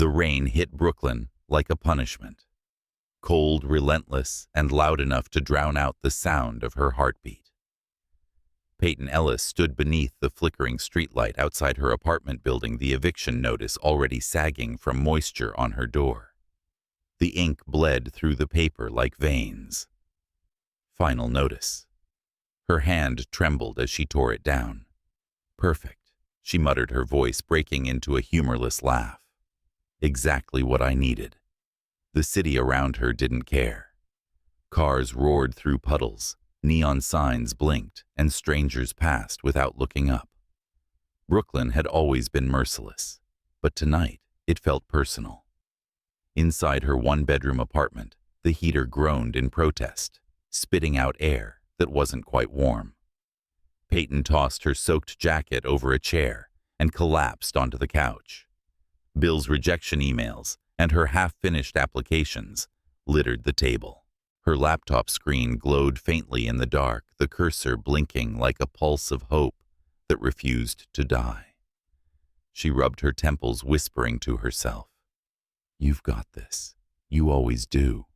The rain hit Brooklyn like a punishment. Cold, relentless, and loud enough to drown out the sound of her heartbeat. Peyton Ellis stood beneath the flickering streetlight outside her apartment building, the eviction notice already sagging from moisture on her door. The ink bled through the paper like veins. Final notice. Her hand trembled as she tore it down. Perfect, she muttered, her voice breaking into a humorless laugh. Exactly what I needed. The city around her didn't care. Cars roared through puddles, neon signs blinked, and strangers passed without looking up. Brooklyn had always been merciless, but tonight it felt personal. Inside her one-bedroom apartment, the heater groaned in protest, spitting out air that wasn't quite warm. Peyton tossed her soaked jacket over a chair and collapsed onto the couch. Bill's rejection emails and her half-finished applications littered the table. Her laptop screen glowed faintly in the dark, the cursor blinking like a pulse of hope that refused to die. She rubbed her temples, whispering to herself, "You've got this. You always do."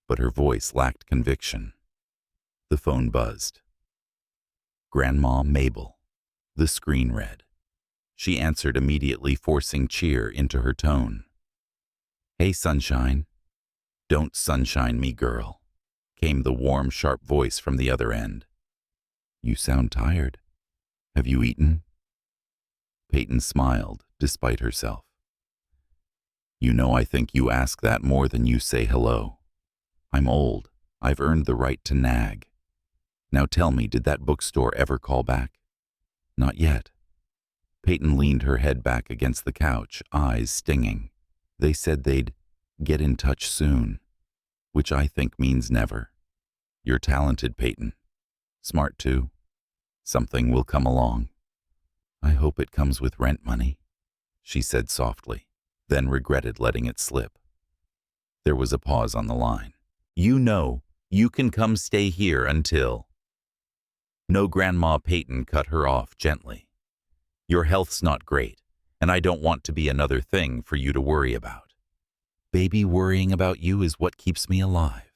But her voice lacked conviction. The phone buzzed. Grandma Mabel. The screen read. She answered immediately, forcing cheer into her tone. "Hey, sunshine." "Don't sunshine me, girl," came the warm, sharp voice from the other end. "You sound tired. Have you eaten?" Peyton smiled, despite herself. "You know, I think you ask that more than you say hello. I'm old. I've earned the right to nag. Now tell me, did that bookstore ever call back?" "Not yet." Peyton leaned her head back against the couch, eyes stinging. "They said they'd get in touch soon, which I think means never. You're talented, Peyton. Smart, too. Something will come along." "I hope it comes with rent money," she said softly, then regretted letting it slip. There was a pause on the line. "You know, you can come stay here until—" "No, Grandma," Peyton cut her off gently. "Your health's not great, and I don't want to be another thing for you to worry about." "Baby, worrying about you is what keeps me alive,"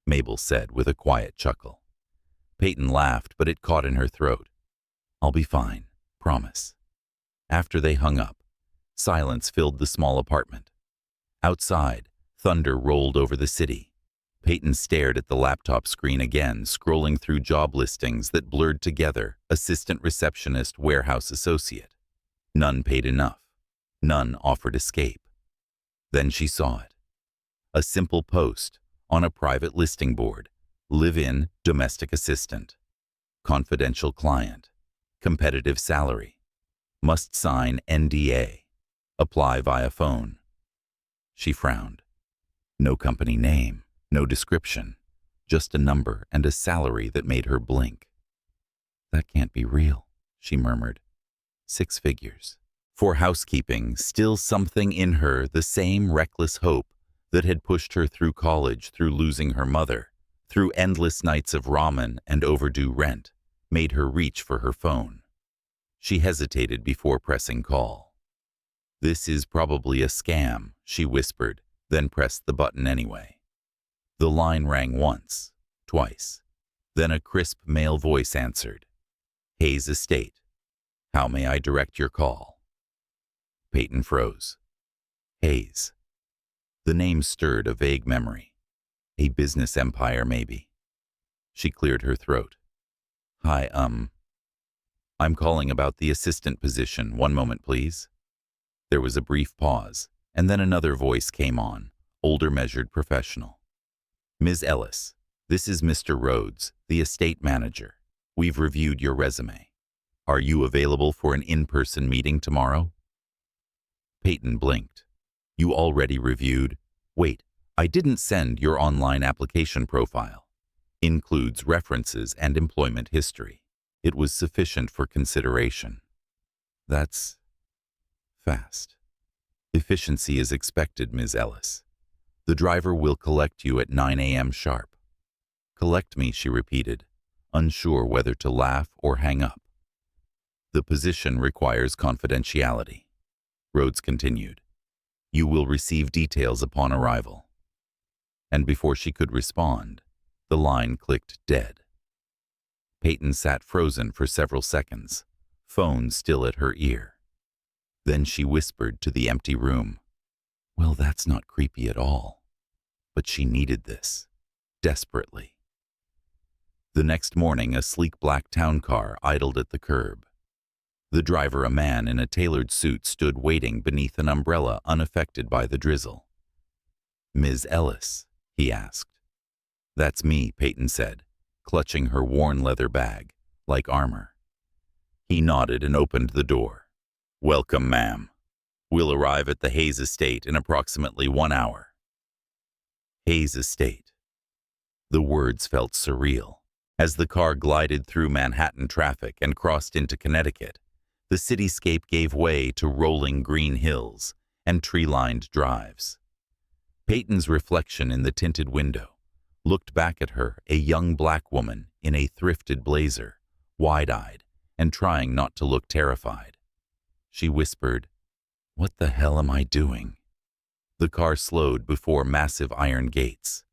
Mabel said with a quiet chuckle. Peyton laughed, but it caught in her throat. "I'll be fine, promise." After they hung up, silence filled the small apartment. Outside, thunder rolled over the city. Peyton stared at the laptop screen again, scrolling through job listings that blurred together: assistant receptionist, warehouse associate. None paid enough. None offered escape. Then she saw it. A simple post on a private listing board: live-in domestic assistant. Confidential client. Competitive salary. Must sign NDA. Apply via phone. She frowned. No company name. No description, just a number and a salary that made her blink. "That can't be real," she murmured. 6 figures. For housekeeping, still something in her, the same reckless hope that had pushed her through college, through losing her mother, through endless nights of ramen and overdue rent, made her reach for her phone. She hesitated before pressing call. "This is probably a scam," she whispered, then pressed the button anyway. The line rang once, twice. Then a crisp male voice answered. "Hayes Estate. How may I direct your call?" Peyton froze. Hayes. The name stirred a vague memory. A business empire, maybe. She cleared her throat. "Hi, I'm calling about the assistant position. One moment, please." There was a brief pause, and then another voice came on, older, measured, professional. "Ms. Ellis, this is Mr. Rhodes, the estate manager. We've reviewed your resume. Are you available for an in-person meeting tomorrow?" Peyton blinked. "You already reviewed? Wait, I didn't send your online application profile. Includes references and employment history. It was sufficient for consideration." "That's fast." "Efficiency is expected, Ms. Ellis. The driver will collect you at 9 a.m. sharp." "Collect me," she repeated, unsure whether to laugh or hang up. "The position requires confidentiality," Rhodes continued. You will receive details upon arrival. And before she could respond, the line clicked dead. Peyton sat frozen for several seconds, phone still at her ear. Then she whispered to the empty room, "Well, that's not creepy at all." But she needed this, desperately. The next morning, a sleek black town car idled at the curb. The driver, a man in a tailored suit, stood waiting beneath an umbrella unaffected by the drizzle. "Ms. Ellis?" he asked. "That's me," Peyton said, clutching her worn leather bag, like armor. He nodded and opened the door. "Welcome, ma'am. We'll arrive at the Hayes estate in approximately 1 hour." Hayes estate. The words felt surreal. As the car glided through Manhattan traffic and crossed into Connecticut, the cityscape gave way to rolling green hills and tree-lined drives. Peyton's reflection in the tinted window looked back at her, a young black woman in a thrifted blazer, wide-eyed and trying not to look terrified. She whispered, "What the hell am I doing?" The car slowed before massive iron gates.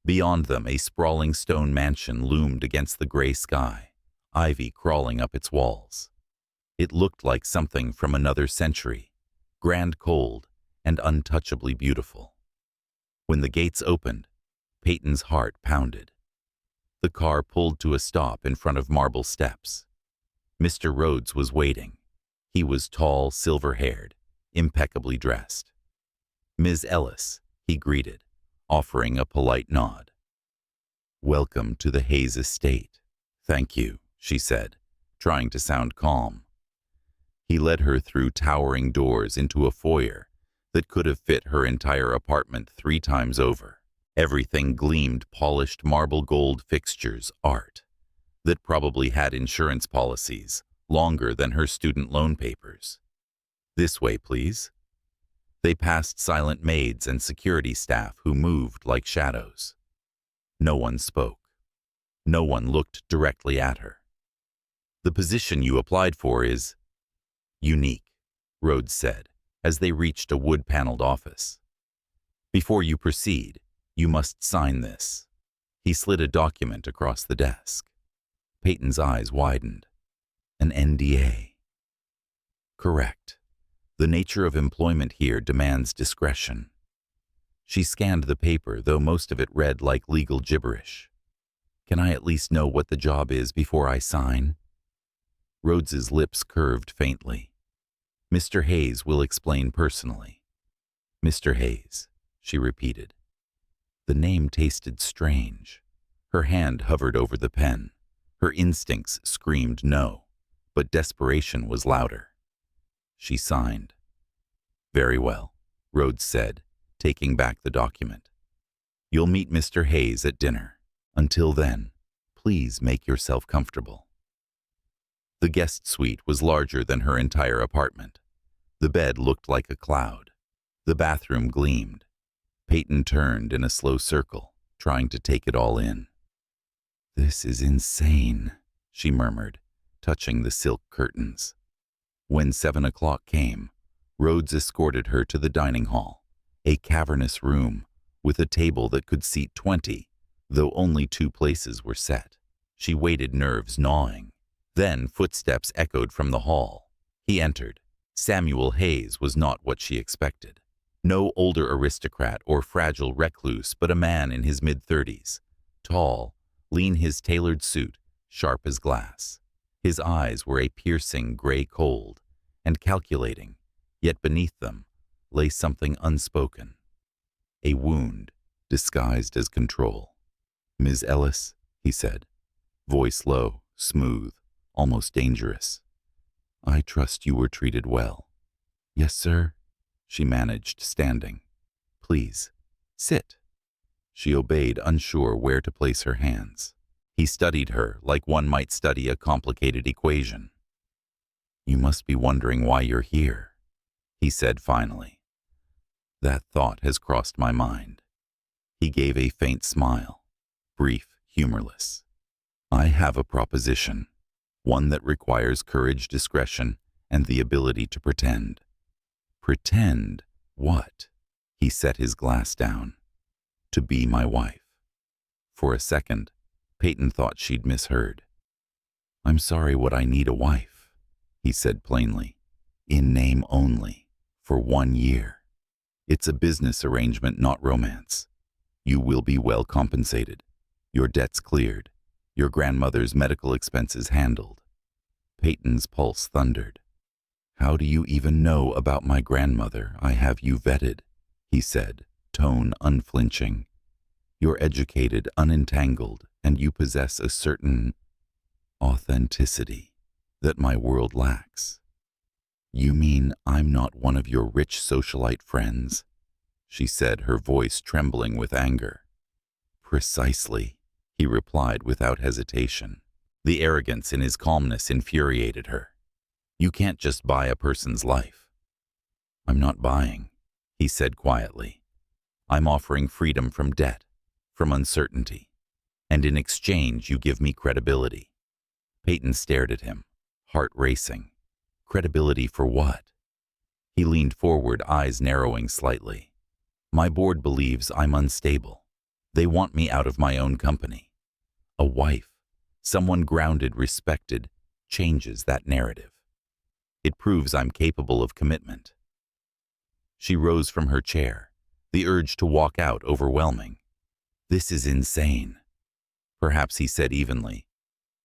Beyond them, a sprawling stone mansion loomed against the gray sky, ivy crawling up its walls. It looked like something from another century, grand cold and untouchably beautiful. When the gates opened, Peyton's heart pounded. The car pulled to a stop in front of marble steps. Mr. Rhodes was waiting. He was tall, silver-haired, impeccably dressed. "Ms. Ellis," he greeted, offering a polite nod. "Welcome to the Hayes estate." "Thank you," she said, trying to sound calm. He led her through towering doors into a foyer that could have fit her entire apartment 3 times over. Everything gleamed polished marble gold fixtures, art, that probably had insurance policies longer than her student loan papers. "This way, please." They passed silent maids and security staff who moved like shadows. No one spoke. No one looked directly at her. "The position you applied for is unique," Rhodes said, as they reached a wood-paneled office. "Before you proceed, you must sign this." He slid a document across the desk. Peyton's eyes widened. "An NDA." "Correct. The nature of employment here demands discretion." She scanned the paper, though most of it read like legal gibberish. "Can I at least know what the job is before I sign?" Rhodes's lips curved faintly. "Mr. Hayes will explain personally." "Mr. Hayes," she repeated. The name tasted strange. Her hand hovered over the pen. Her instincts screamed no, but desperation was louder. She signed. "Very well," Rhodes said, taking back the document. "You'll meet Mr. Hayes at dinner. Until then, please make yourself comfortable." The guest suite was larger than her entire apartment. The bed looked like a cloud. The bathroom gleamed. Peyton turned in a slow circle, trying to take it all in. "This is insane," she murmured, touching the silk curtains. When 7 o'clock came, Rhodes escorted her to the dining hall, a cavernous room with a table that could seat 20, though only 2 places were set. She waited, nerves gnawing. Then footsteps echoed from the hall. He entered. Samuel Hayes was not what she expected. No older aristocrat or fragile recluse, but a man in his mid-30s, tall, lean, his tailored suit sharp as glass. His eyes were a piercing gray cold and calculating, yet beneath them lay something unspoken. A wound disguised as control. "Ms. Ellis," he said, voice low, smooth, almost dangerous. "I trust you were treated well." "Yes, sir," she managed, standing. "Please, sit." She obeyed, unsure where to place her hands. He studied her like one might study a complicated equation. "You must be wondering why you're here," he said finally. "That thought has crossed my mind." He gave a faint smile, brief, humorless. "I have a proposition, one that requires courage, discretion, and the ability to pretend." "Pretend?" What? He set his glass down. To be my wife. For a second, Peyton thought she'd misheard. I'm sorry, what I need a wife, he said plainly. In name only, for 1 year. It's a business arrangement, not romance. You will be well compensated, your debts cleared, your grandmother's medical expenses handled. Peyton's pulse thundered. How do you even know about my grandmother? I have you vetted, he said, tone unflinching. You're educated, unentangled, and you possess a certain authenticity that my world lacks. You mean I'm not one of your rich socialite friends? She said, her voice trembling with anger. Precisely, he replied without hesitation. The arrogance in his calmness infuriated her. You can't just buy a person's life. I'm not buying, he said quietly. I'm offering freedom from debt, from uncertainty, and in exchange you give me credibility. Peyton stared at him, heart racing. Credibility for what? He leaned forward, eyes narrowing slightly. My board believes I'm unstable. They want me out of my own company. A wife, someone grounded, respected, changes that narrative. It proves I'm capable of commitment. She rose from her chair, the urge to walk out overwhelming. This is insane. Perhaps he said evenly.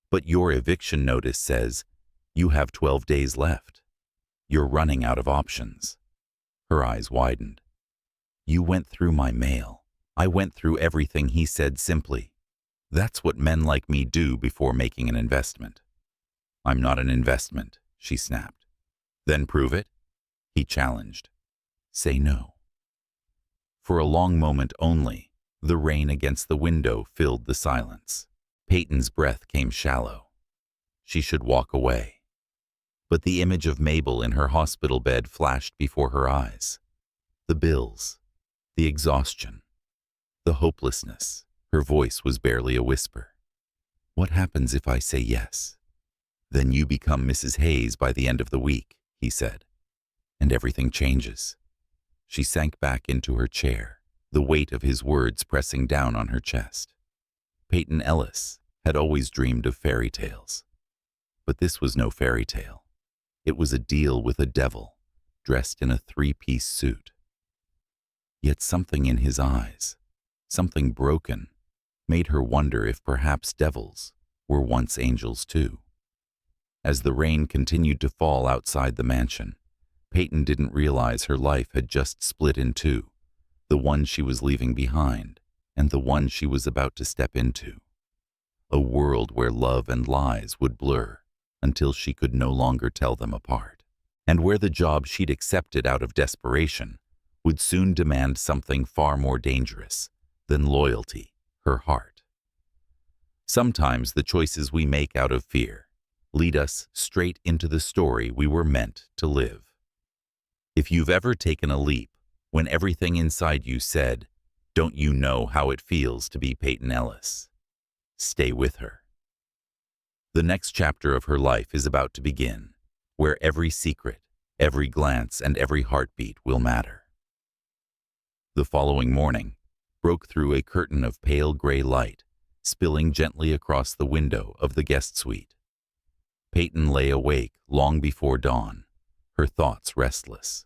But your eviction notice says you have 12 days left. You're running out of options. Her eyes widened. You went through my mail. I went through everything, he said simply. That's what men like me do before making an investment. I'm not an investment, she snapped. Then prove it, he challenged. Say no. For a long moment only, the rain against the window filled the silence. Peyton's breath came shallow. She should walk away. But the image of Mabel in her hospital bed flashed before her eyes. The bills, the exhaustion, the hopelessness. Her voice was barely a whisper. What happens if I say yes? Then you become Mrs. Hayes by the end of the week, he said, and everything changes. She sank back into her chair, the weight of his words pressing down on her chest. Peyton Ellis had always dreamed of fairy tales. But this was no fairy tale. It was a deal with a devil, dressed in a 3-piece suit. Yet something in his eyes, something broken, made her wonder if perhaps devils were once angels too. As the rain continued to fall outside the mansion, Peyton didn't realize her life had just split in two, the one she was leaving behind and the one she was about to step into. A world where love and lies would blur until she could no longer tell them apart, and where the job she'd accepted out of desperation would soon demand something far more dangerous than loyalty, her heart. Sometimes the choices we make out of fear lead us straight into the story we were meant to live. If you've ever taken a leap when everything inside you said, "Don't you know how it feels to be Peyton Ellis?" Stay with her. The next chapter of her life is about to begin, where every secret, every glance, and every heartbeat will matter. The following morning broke through a curtain of pale gray light, spilling gently across the window of the guest suite. Peyton lay awake long before dawn, her thoughts restless.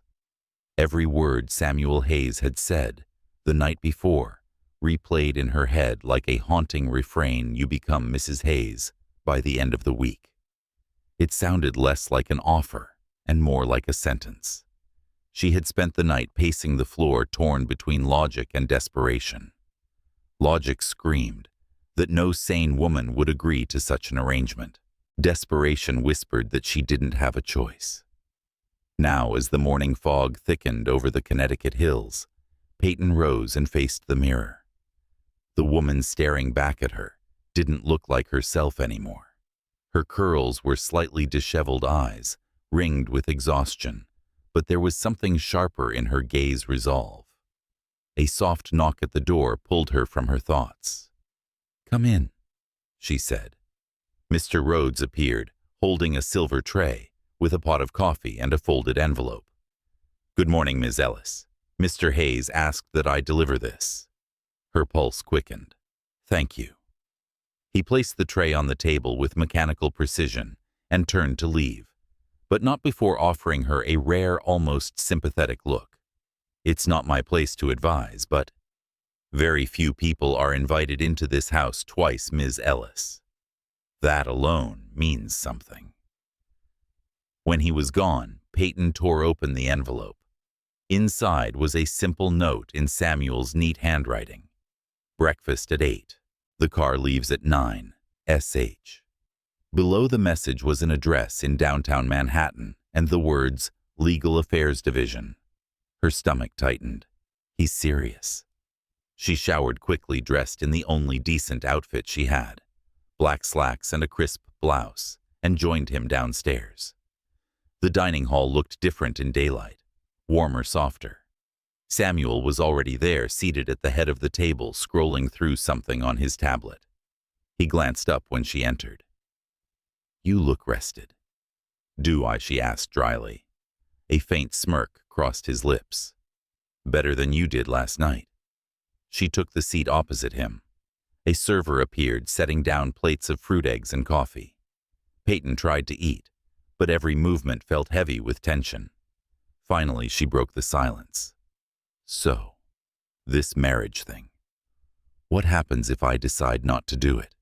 Every word Samuel Hayes had said the night before replayed in her head like a haunting refrain, "You become Mrs. Hayes by the end of the week." It sounded less like an offer and more like a sentence. She had spent the night pacing the floor, torn between logic and desperation. Logic screamed that no sane woman would agree to such an arrangement. Desperation whispered that she didn't have a choice. Now, as the morning fog thickened over the Connecticut hills, Peyton rose and faced the mirror. The woman staring back at her didn't look like herself anymore. Her curls were slightly disheveled eyes, ringed with exhaustion, but there was something sharper in her gaze, resolve. A soft knock at the door pulled her from her thoughts. "Come in," she said. Mr. Rhodes appeared, holding a silver tray with a pot of coffee and a folded envelope. "Good morning, Ms. Ellis," Mr. Hayes asked that I deliver this. Her pulse quickened. Thank you. He placed the tray on the table with mechanical precision and turned to leave, but not before offering her a rare, almost sympathetic look. It's not my place to advise, but very few people are invited into this house twice, Ms. Ellis. That alone means something. When he was gone, Peyton tore open the envelope. Inside was a simple note in Samuel's neat handwriting. Breakfast at 8. The car leaves at 9. SH. Below the message was an address in downtown Manhattan and the words, Legal Affairs Division. Her stomach tightened. He's serious. She showered quickly, dressed in the only decent outfit she had, black slacks and a crisp blouse, and joined him downstairs. The dining hall looked different in daylight, warmer, softer. Samuel was already there, seated at the head of the table, scrolling through something on his tablet. He glanced up when she entered. You look rested. Do I? She asked dryly. A faint smirk crossed his lips. Better than you did last night. She took the seat opposite him. A server appeared, setting down plates of fruit eggs and coffee. Peyton tried to eat, but every movement felt heavy with tension. Finally, she broke the silence. So, this marriage thing. What happens if I decide not to do it?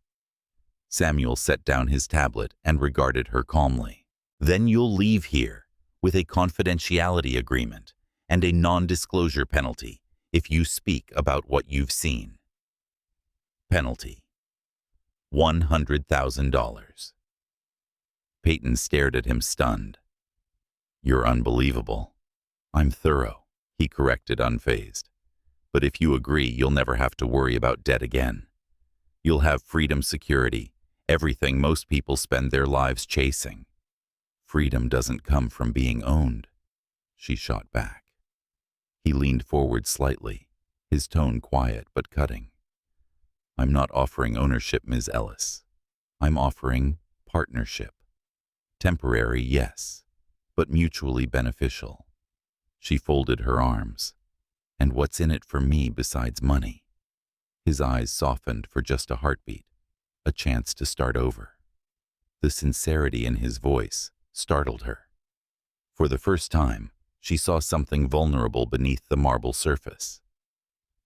Samuel set down his tablet and regarded her calmly. Then you'll leave here with a confidentiality agreement and a non-disclosure penalty if you speak about what you've seen. Penalty: $100,000. Peyton stared at him, stunned. You're unbelievable. I'm thorough, he corrected, unfazed. But if you agree, you'll never have to worry about debt again. You'll have freedom, security, everything most people spend their lives chasing. Freedom doesn't come from being owned, she shot back. He leaned forward slightly, his tone quiet but cutting. I'm not offering ownership, Ms. Ellis. I'm offering partnership. Temporary, yes, but mutually beneficial. She folded her arms. And what's in it for me besides money? His eyes softened for just a heartbeat, a chance to start over. The sincerity in his voice startled her. For the first time, she saw something vulnerable beneath the marble surface.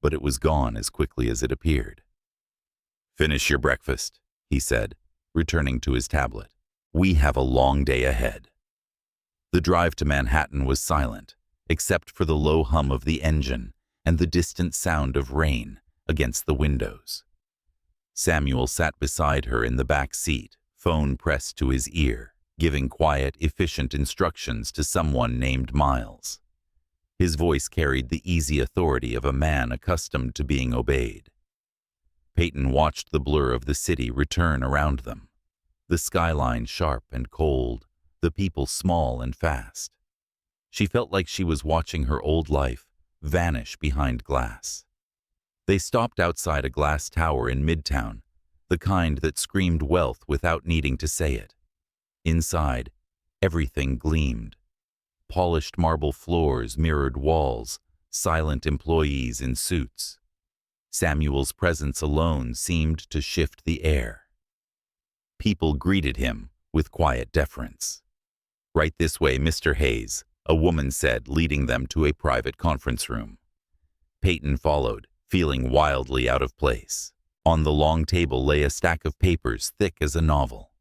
But it was gone as quickly as it appeared. Finish your breakfast, he said, returning to his tablet. We have a long day ahead. The drive to Manhattan was silent, except for the low hum of the engine and the distant sound of rain against the windows. Samuel sat beside her in the back seat, phone pressed to his ear, giving quiet, efficient instructions to someone named Miles. His voice carried the easy authority of a man accustomed to being obeyed. Peyton watched the blur of the city return around them, the skyline sharp and cold, the people small and fast. She felt like she was watching her old life vanish behind glass. They stopped outside a glass tower in Midtown, the kind that screamed wealth without needing to say it. Inside, everything gleamed. Polished marble floors, mirrored walls, silent employees in suits. Samuel's presence alone seemed to shift the air. People greeted him with quiet deference. Right this way, Mr. Hayes, a woman said, leading them to a private conference room. Peyton followed, feeling wildly out of place. On the long table lay a stack of papers thick as a novel.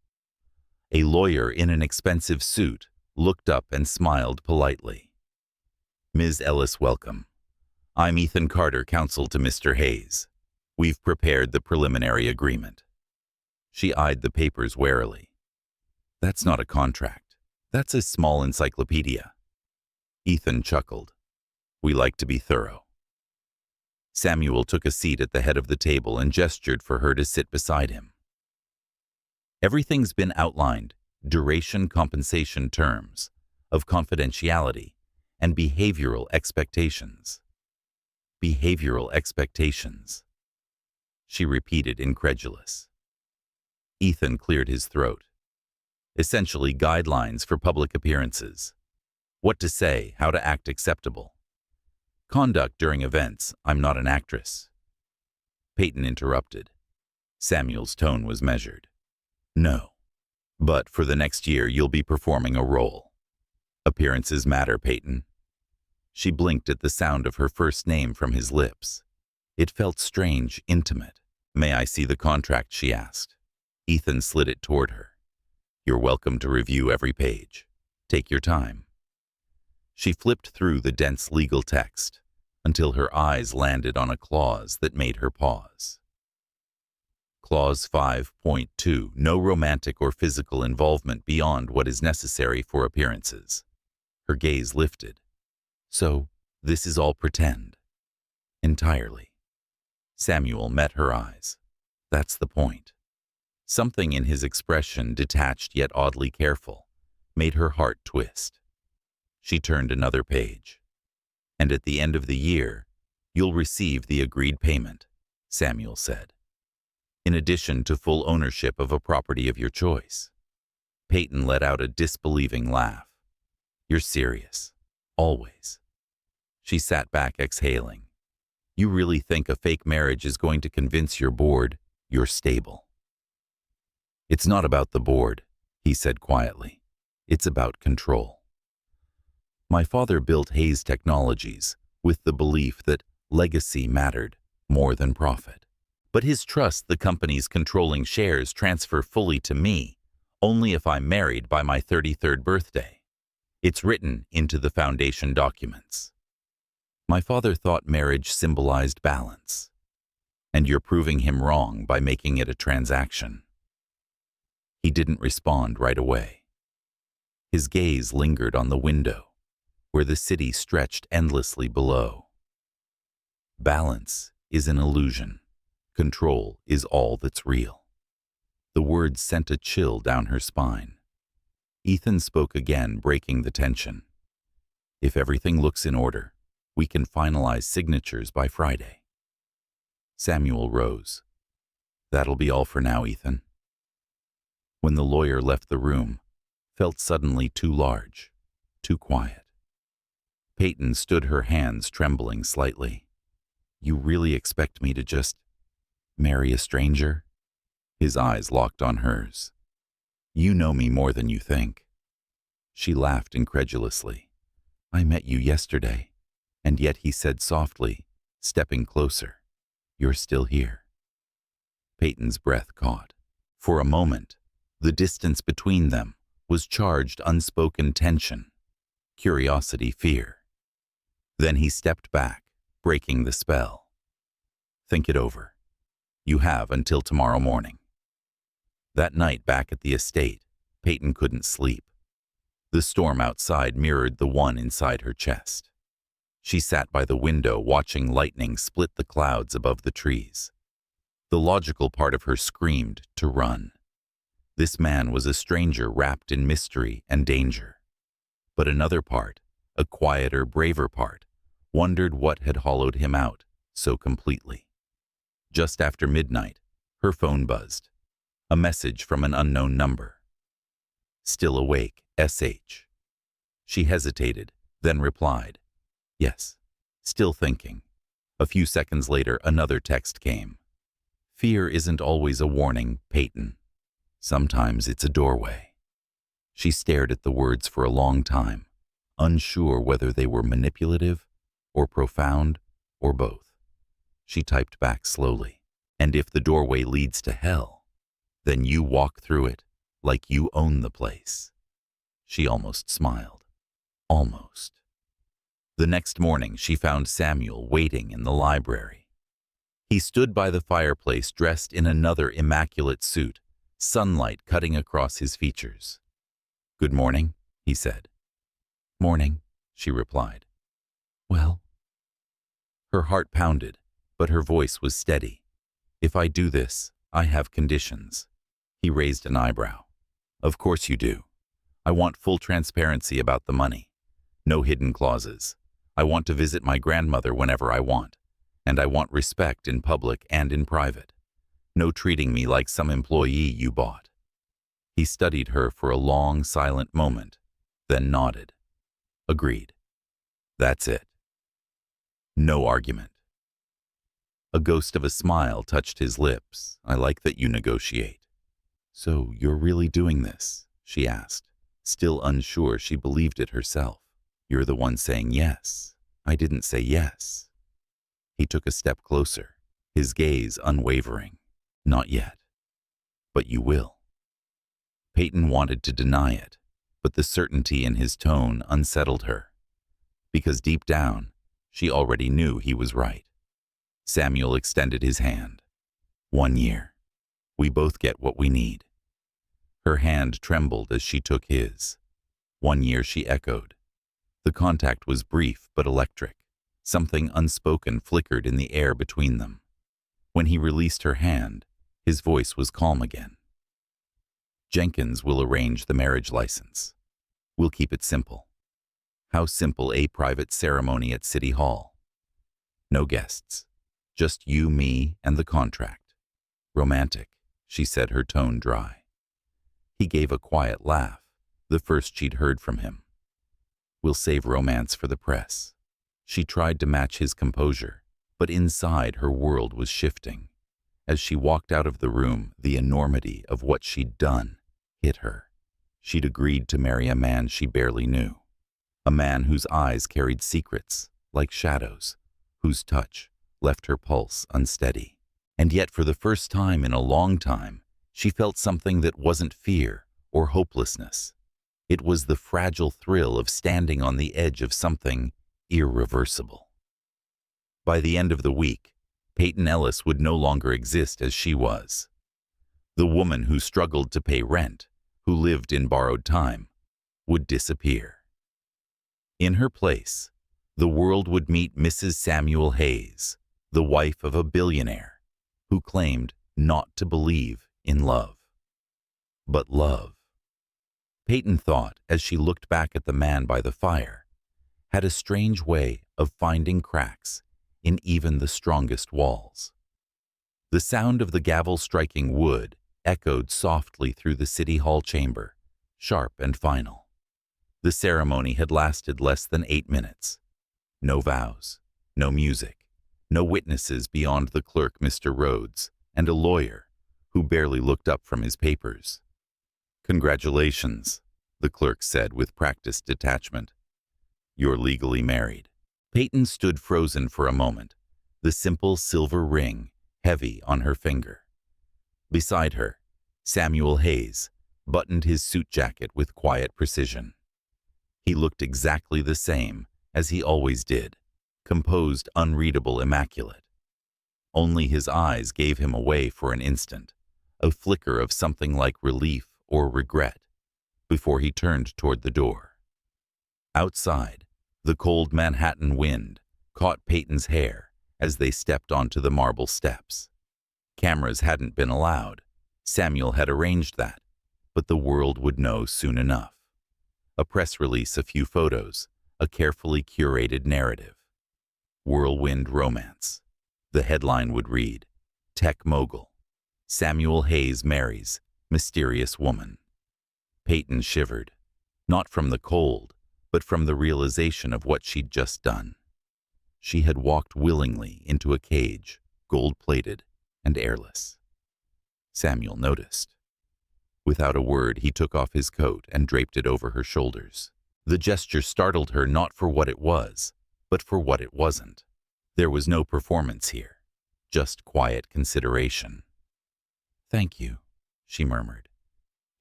A lawyer in an expensive suit looked up and smiled politely. Ms. Ellis, welcome. I'm Ethan Carter, counsel to Mr. Hayes. We've prepared the preliminary agreement. She eyed the papers warily. That's not a contract. That's a small encyclopedia. Ethan chuckled. We like to be thorough. Samuel took a seat at the head of the table and gestured for her to sit beside him. Everything's been outlined, duration, compensation terms, of confidentiality, and behavioral expectations. Behavioral expectations. She repeated, incredulous. Ethan cleared his throat. Essentially, guidelines for public appearances. What to say, how to act acceptable. Conduct during events. I'm not an actress. Peyton interrupted. Samuel's tone was measured. No. But for the next year, you'll be performing a role. Appearances matter, Peyton. She blinked at the sound of her first name from his lips. It felt strange, intimate. May I see the contract, she asked. Ethan slid it toward her. You're welcome to review every page. Take your time. She flipped through the dense legal text until her eyes landed on a clause that made her pause. Clause 5.2. No romantic or physical involvement beyond what is necessary for appearances. Her gaze lifted. So, this is all pretend. Entirely. Samuel met her eyes. That's the point. Something in his expression, detached yet oddly careful, made her heart twist. She turned another page. And at the end of the year, you'll receive the agreed payment, Samuel said. In addition to full ownership of a property of your choice. Peyton let out a disbelieving laugh. You're serious. Always. She sat back, exhaling. You really think a fake marriage is going to convince your board you're stable? It's not about the board, he said quietly. It's about control. My father built Hayes Technologies with the belief that legacy mattered more than profit. But his trust the company's controlling shares transfer fully to me only if I'm married by my 33rd birthday. It's written into the foundation documents. My father thought marriage symbolized balance, and you're proving him wrong by making it a transaction. He didn't respond right away. His gaze lingered on the window, where the city stretched endlessly below. Balance is an illusion. Control is all that's real. The words sent a chill down her spine. Ethan spoke again, breaking the tension. If everything looks in order, we can finalize signatures by Friday. Samuel rose. That'll be all for now, Ethan. When the lawyer left the room, felt suddenly too large, too quiet. Peyton stood, her hands trembling slightly. You really expect me to just marry a stranger? His eyes locked on hers. You know me more than you think. She laughed incredulously. I met you yesterday, and yet, he said softly, stepping closer, you're still here. Peyton's breath caught. For a moment, the distance between them was charged unspoken tension, curiosity, fear. Then he stepped back, breaking the spell. Think it over. You have until tomorrow morning. That night back at the estate, Peyton couldn't sleep. The storm outside mirrored the one inside her chest. She sat by the window watching lightning split the clouds above the trees. The logical part of her screamed to run. This man was a stranger wrapped in mystery and danger. But another part, a quieter, braver part, wondered what had hollowed him out so completely. Just after midnight, her phone buzzed. A message from an unknown number. Still awake, SH. She hesitated, then replied, Yes, still thinking. A few seconds later, another text came. Fear isn't always a warning, Peyton. Sometimes it's a doorway. She stared at the words for a long time, unsure whether they were manipulative or profound or both. She typed back slowly. And if the doorway leads to hell, then you walk through it like you own the place. She almost smiled. Almost. The next morning, she found Samuel waiting in the library. He stood by the fireplace dressed in another immaculate suit, sunlight cutting across his features. Good morning, he said. Morning, she replied. Well? Her heart pounded, but her voice was steady. If I do this, I have conditions. He raised an eyebrow. Of course you do. I want full transparency about the money. No hidden clauses. I want to visit my grandmother whenever I want. And I want respect in public and in private. No treating me like some employee you bought. He studied her for a long, silent moment, then nodded. Agreed. That's it. No argument. A ghost of a smile touched his lips. I like that you negotiate. So you're really doing this? She asked, still unsure she believed it herself. You're the one saying yes. I didn't say yes. He took a step closer, his gaze unwavering. Not yet. But you will. Peyton wanted to deny it, but the certainty in his tone unsettled her. Because deep down, she already knew he was right. Samuel extended his hand. 1 year. We both get what we need. Her hand trembled as she took his. 1 year, she echoed. The contact was brief but electric. Something unspoken flickered in the air between them. When he released her hand, his voice was calm again. Jenkins will arrange the marriage license. We'll keep it simple. How simple? A private ceremony at City Hall. No guests. Just you, me, and the contract. Romantic, she said, her tone dry. He gave a quiet laugh, the first she'd heard from him. We'll save romance for the press. She tried to match his composure, but inside her world was shifting. As she walked out of the room, the enormity of what she'd done hit her. She'd agreed to marry a man she barely knew. A man whose eyes carried secrets, like shadows, whose touch left her pulse unsteady. And yet, for the first time in a long time, she felt something that wasn't fear or hopelessness. It was the fragile thrill of standing on the edge of something irreversible. By the end of the week, Peyton Ellis would no longer exist as she was. The woman who struggled to pay rent, who lived in borrowed time, would disappear. In her place, the world would meet Mrs. Samuel Hayes, the wife of a billionaire, who claimed not to believe in love. But love, Peyton thought as she looked back at the man by the fire, had a strange way of finding cracks in even the strongest walls. The sound of the gavel striking wood echoed softly through the City Hall chamber, sharp and final. The ceremony had lasted less than 8 minutes. No vows, no music, no witnesses beyond the clerk, Mr. Rhodes, and a lawyer who barely looked up from his papers. Congratulations, the clerk said with practiced detachment. You're legally married. Peyton stood frozen for a moment, the simple silver ring heavy on her finger. Beside her, Samuel Hayes buttoned his suit jacket with quiet precision. He looked exactly the same as he always did, composed, unreadable, immaculate. Only his eyes gave him away for an instant, a flicker of something like relief or regret, before he turned toward the door. Outside, the cold Manhattan wind caught Peyton's hair as they stepped onto the marble steps. Cameras hadn't been allowed. Samuel had arranged that, but the world would know soon enough. A press release, a few photos, a carefully curated narrative. Whirlwind romance. The headline would read, Tech Mogul. Samuel Hayes marries mysterious woman. Peyton shivered, not from the cold, but from the realization of what she'd just done. She had walked willingly into a cage, gold-plated and airless. Samuel noticed. Without a word, he took off his coat and draped it over her shoulders. The gesture startled her, not for what it was, but for what it wasn't. There was no performance here, just quiet consideration. Thank you, she murmured.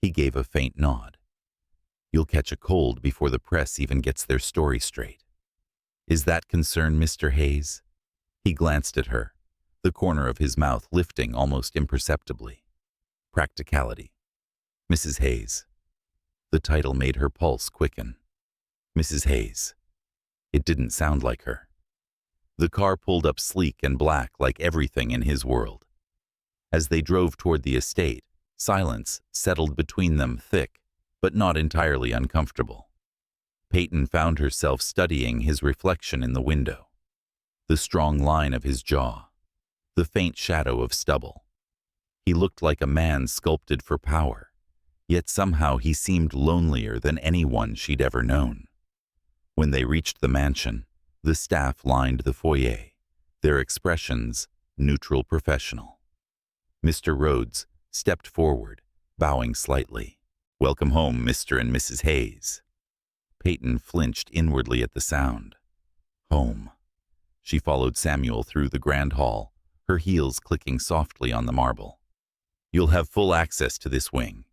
He gave a faint nod. You'll catch a cold before the press even gets their story straight. Is that concern, Mr. Hayes? He glanced at her, the corner of his mouth lifting almost imperceptibly. Practicality. Mrs. Hayes. The title made her pulse quicken. Mrs. Hayes. It didn't sound like her. The car pulled up sleek and black like everything in his world. As they drove toward the estate, silence settled between them, thick, but not entirely uncomfortable. Peyton found herself studying his reflection in the window. The strong line of his jaw, the faint shadow of stubble. He looked like a man sculpted for power, yet somehow he seemed lonelier than anyone she'd ever known. When they reached the mansion, The staff lined the foyer, their expressions neutral professional. Mr. Rhodes stepped forward, bowing slightly. "Welcome home, Mr. and Mrs. Hayes." Peyton flinched inwardly at the sound. Home. She followed Samuel through the grand hall, her heels clicking softly on the marble. "You'll have full access to this wing,"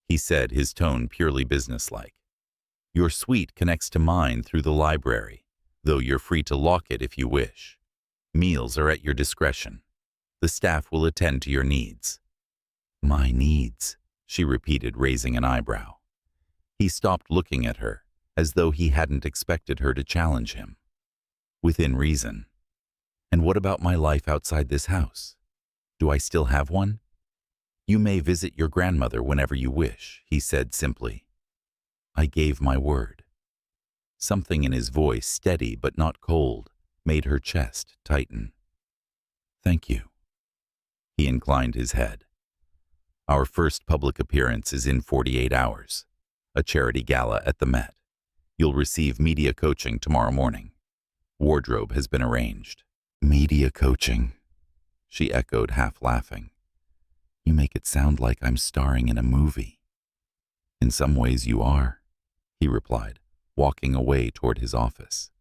he said, his tone purely businesslike. "Your suite connects to mine through the library, though you're free to lock it if you wish. Meals are at your discretion. The staff will attend to your needs." "My needs," she repeated, raising an eyebrow. He stopped looking at her, as though he hadn't expected her to challenge him. "Within reason. And what about my life outside this house? Do I still have one?" "You may visit your grandmother whenever you wish," he said simply. "I gave my word." Something in his voice, steady but not cold, made her chest tighten. "Thank you." He inclined his head. "Our first public appearance is in 48 hours, a charity gala at the Met. You'll receive media coaching tomorrow morning. Wardrobe has been arranged." "Media coaching," she echoed, half laughing. "You make it sound like I'm starring in a movie." "In some ways you are," he replied, walking away toward his office.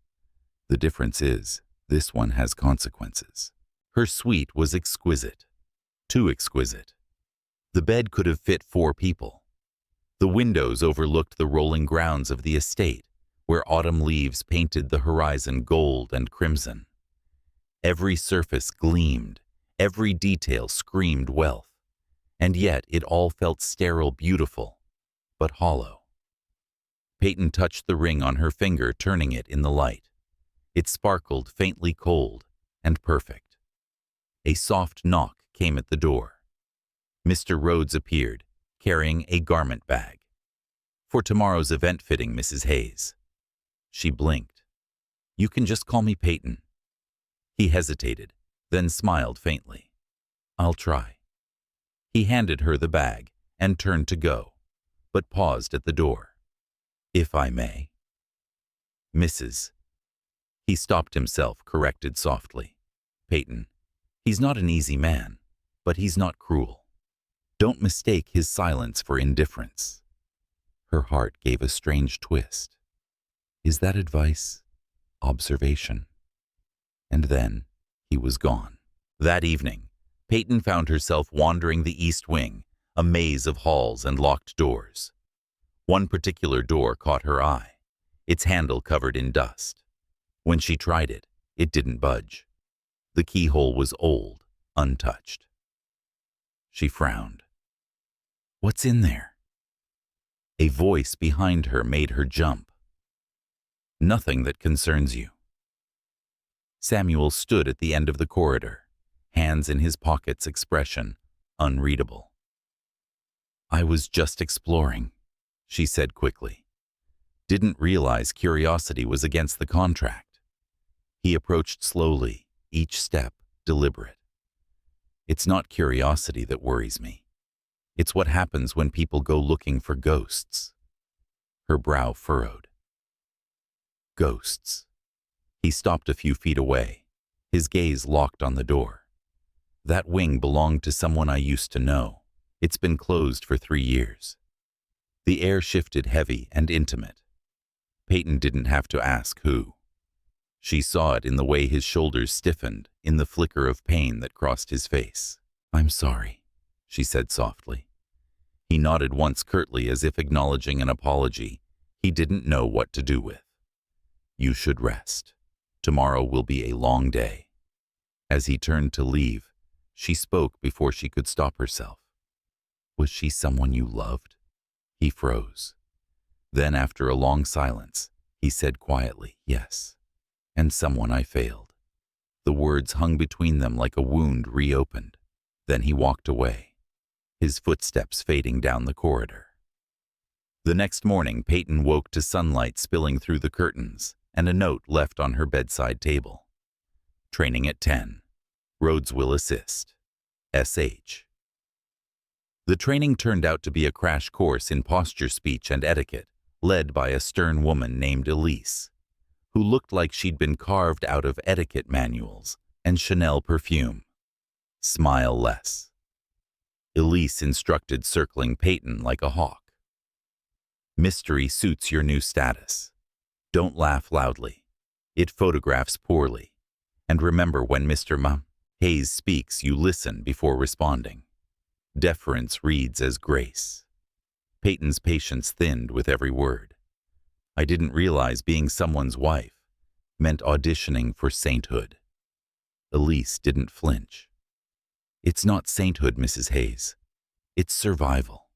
"The difference is, this one has consequences." Her suite was exquisite. Too exquisite. The bed could have fit 4 people. The windows overlooked the rolling grounds of the estate, where autumn leaves painted the horizon gold and crimson. Every surface gleamed, every detail screamed wealth, and yet it all felt sterile, beautiful, but hollow. Peyton touched the ring on her finger, turning it in the light. It sparkled, faintly cold and perfect. A soft knock came at the door. Mr. Rhodes appeared, carrying a garment bag. "For tomorrow's event fitting, Mrs. Hayes." She blinked. "You can just call me Peyton." He hesitated, then smiled faintly. "I'll try." He handed her the bag and turned to go, but paused at the door. "If I may." "Mrs." He stopped himself, corrected softly. "Peyton. He's not an easy man, but he's not cruel. Don't mistake his silence for indifference." Her heart gave a strange twist. Is that advice? Observation? And then he was gone. That evening, Peyton found herself wandering the East Wing, a maze of halls and locked doors. One particular door caught her eye, its handle covered in dust. When she tried it, it didn't budge. The keyhole was old, untouched. She frowned. "What's in there?" A voice behind her made her jump. "Nothing that concerns you." Samuel stood at the end of the corridor, hands in his pockets, expression unreadable. "I was just exploring," she said quickly. "Didn't realize curiosity was against the contract." He approached slowly, each step deliberate. "It's not curiosity that worries me. It's what happens when people go looking for ghosts." Her brow furrowed. "Ghosts." He stopped a few feet away, his gaze locked on the door. "That wing belonged to someone I used to know. It's been closed for 3 years." The air shifted, heavy and intimate. Peyton didn't have to ask who. She saw it in the way his shoulders stiffened, in the flicker of pain that crossed his face. "I'm sorry," she said softly. He nodded once curtly, as if acknowledging an apology he didn't know what to do with. "You should rest. Tomorrow will be a long day." As he turned to leave, she spoke before she could stop herself. "Was she someone you loved?" He froze. Then, after a long silence, he said quietly, "Yes, and someone I failed." The words hung between them like a wound reopened. Then he walked away, his footsteps fading down the corridor. The next morning, Peyton woke to sunlight spilling through the curtains and a note left on her bedside table. "Training at 10. Rhodes will assist. S.H." The training turned out to be a crash course in posture, speech, and etiquette, led by a stern woman named Elise, who looked like she'd been carved out of etiquette manuals and Chanel perfume. Smile less. Elise instructed, circling Peyton like a hawk. Mystery suits your new status. Don't laugh loudly. It photographs poorly. And remember, when Mr. Hayes speaks, you listen before responding. Deference reads as grace. Peyton's patience thinned with every word. I didn't realize being someone's wife meant auditioning for sainthood. Elise didn't flinch. It's not sainthood, Mrs. Hayes. It's survival.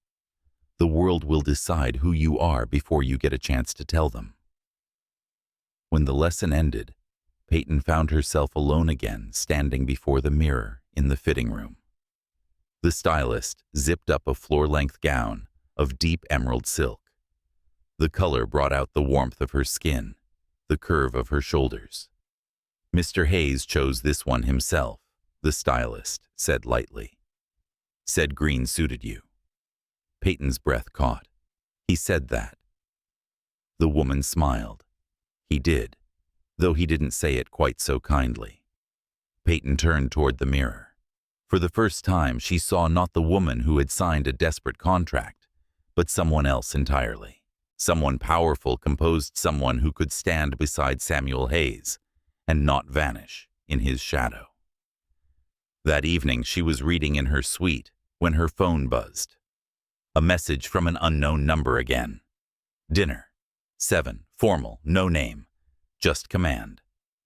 The world will decide who you are before you get a chance to tell them. When the lesson ended, Peyton found herself alone again, standing before the mirror in the fitting room. The stylist zipped up a floor-length gown of deep emerald silk. The color brought out the warmth of her skin, the curve of her shoulders. Mr. Hayes chose this one himself, the stylist said lightly. Said green suited you. Peyton's breath caught. He said that. The woman smiled. He did, though he didn't say it quite so kindly. Peyton turned toward the mirror. For the first time, she saw not the woman who had signed a desperate contract, but someone else entirely. Someone powerful, composed, someone who could stand beside Samuel Hayes and not vanish in his shadow. That evening, she was reading in her suite when her phone buzzed. A message from an unknown number again. Dinner. 7. Formal. No name. Just command.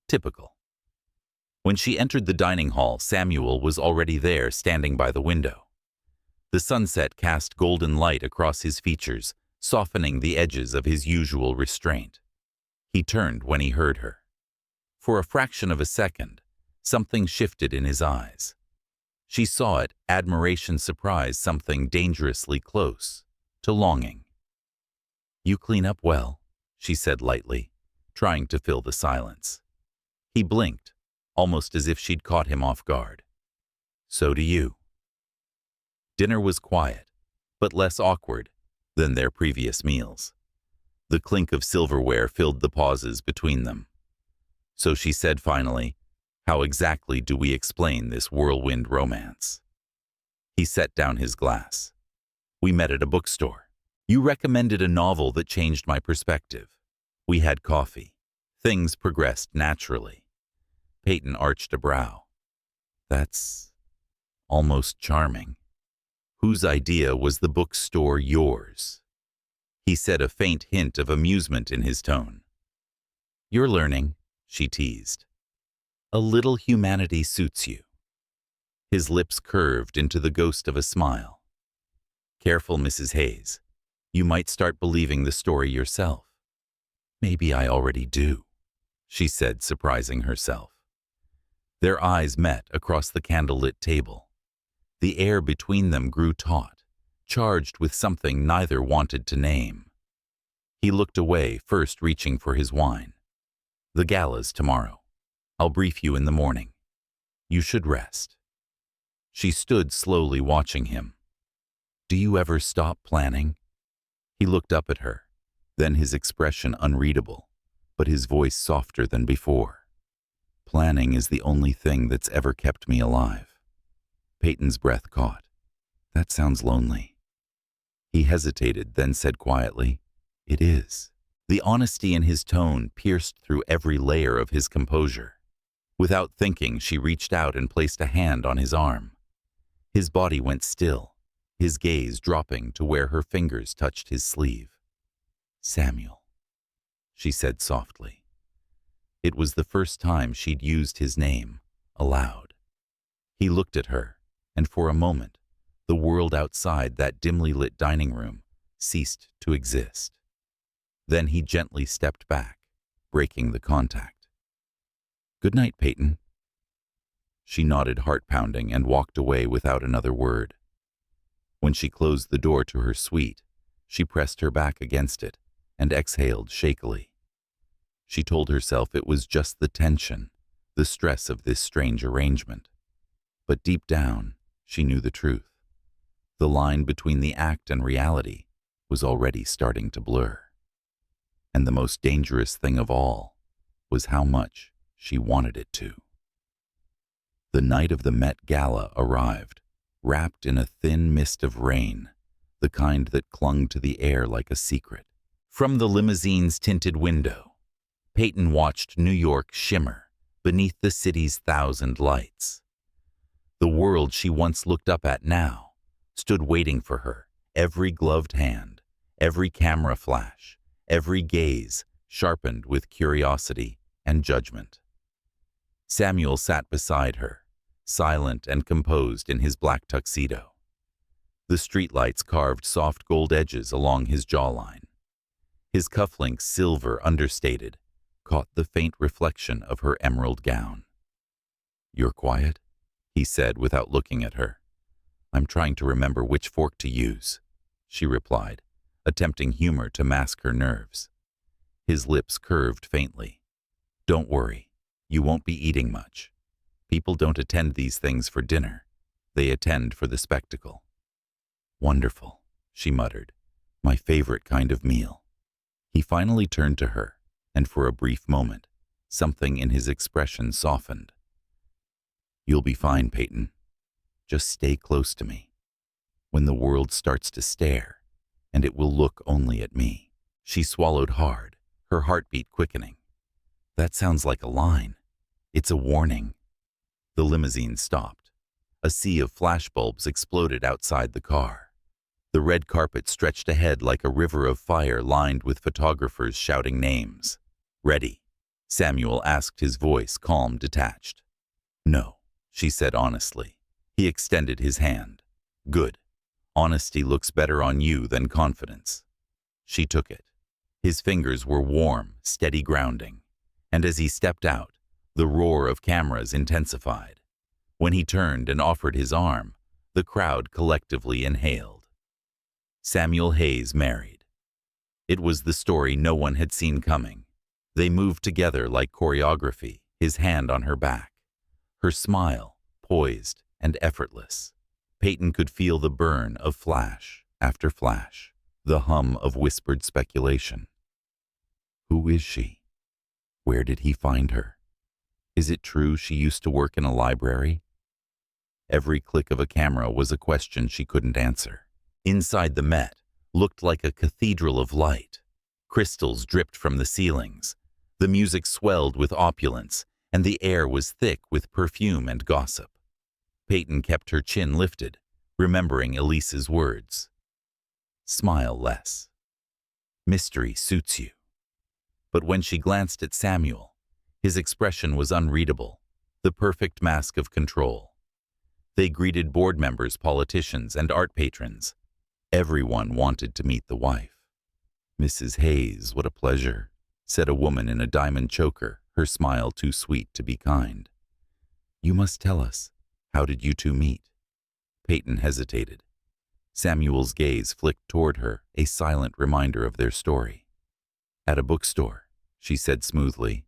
Typical. When she entered the dining hall, Samuel was already there, standing by the window. The sunset cast golden light across his features, softening the edges of his usual restraint. He turned when he heard her. For a fraction of a second, something shifted in his eyes. She saw it, admiration, surprise, something dangerously close to longing. You clean up well, she said lightly, trying to fill the silence. He blinked, almost as if she'd caught him off guard. So do you. Dinner was quiet, but less awkward than their previous meals. The clink of silverware filled the pauses between them. So she said finally, how exactly do we explain this whirlwind romance? He set down his glass. We met at a bookstore. You recommended a novel that changed my perspective. We had coffee. Things progressed naturally. Peyton arched a brow. That's almost charming. Whose idea was the bookstore yours? He said, a faint hint of amusement in his tone. You're learning, she teased. A little humanity suits you. His lips curved into the ghost of a smile. Careful, Mrs. Hayes. You might start believing the story yourself. Maybe I already do, she said, surprising herself. Their eyes met across the candlelit table. The air between them grew taut, charged with something neither wanted to name. He looked away, first reaching for his wine. The gala's tomorrow. I'll brief you in the morning. You should rest. She stood slowly, watching him. Do you ever stop planning? He looked up at her, then his expression unreadable, but his voice softer than before. Planning is the only thing that's ever kept me alive. Peyton's breath caught. That sounds lonely. He hesitated, then said quietly, It is. The honesty in his tone pierced through every layer of his composure. Without thinking, she reached out and placed a hand on his arm. His body went still, his gaze dropping to where her fingers touched his sleeve. Samuel, she said softly. It was the first time she'd used his name aloud. He looked at her, and for a moment, the world outside that dimly lit dining room ceased to exist. Then he gently stepped back, breaking the contact. Good night, Peyton. She nodded, heart-pounding, and walked away without another word. When she closed the door to her suite, she pressed her back against it and exhaled shakily. She told herself it was just the tension, the stress of this strange arrangement. But deep down, she knew the truth. The line between the act and reality was already starting to blur. And the most dangerous thing of all was how much she wanted it to. The night of the Met Gala arrived, wrapped in a thin mist of rain, the kind that clung to the air like a secret. From the limousine's tinted window, Peyton watched New York shimmer beneath the city's 1,000 lights. The world she once looked up at now stood waiting for her, every gloved hand, every camera flash, every gaze sharpened with curiosity and judgment. Samuel sat beside her, silent and composed in his black tuxedo. The streetlights carved soft gold edges along his jawline. His cufflinks, silver understated, caught the faint reflection of her emerald gown. "You're quiet?" he said without looking at her. "I'm trying to remember which fork to use," she replied, attempting humor to mask her nerves. His lips curved faintly. "Don't worry, you won't be eating much. People don't attend these things for dinner. They attend for the spectacle." "Wonderful," she muttered. "My favorite kind of meal." He finally turned to her, and for a brief moment, something in his expression softened. "You'll be fine, Peyton. Just stay close to me. When the world starts to stare, and it will look only at me." She swallowed hard, her heartbeat quickening. "That sounds like a line. It's a warning." The limousine stopped. A sea of flashbulbs exploded outside the car. The red carpet stretched ahead like a river of fire lined with photographers shouting names. "Ready?" Samuel asked, his voice calm, detached. "No," she said honestly. He extended his hand. "Good. Honesty looks better on you than confidence." She took it. His fingers were warm, steady grounding, and as he stepped out, the roar of cameras intensified. When he turned and offered his arm, the crowd collectively inhaled. Samuel Hayes married. It was the story no one had seen coming. They moved together like choreography, his hand on her back. Her smile, poised and effortless. Peyton could feel the burn of flash after flash, the hum of whispered speculation. Who is she? Where did he find her? Is it true she used to work in a library? Every click of a camera was a question she couldn't answer. Inside the Met looked like a cathedral of light. Crystals dripped from the ceilings. The music swelled with opulence, and the air was thick with perfume and gossip. Peyton kept her chin lifted, remembering Elise's words. "Smile less. Mystery suits you." But when she glanced at Samuel, his expression was unreadable, the perfect mask of control. They greeted board members, politicians, and art patrons. Everyone wanted to meet the wife. "Mrs. Hayes, what a pleasure," said a woman in a diamond choker, her smile too sweet to be kind. "You must tell us, how did you two meet?" Peyton hesitated. Samuel's gaze flicked toward her, a silent reminder of their story. "At a bookstore," she said smoothly.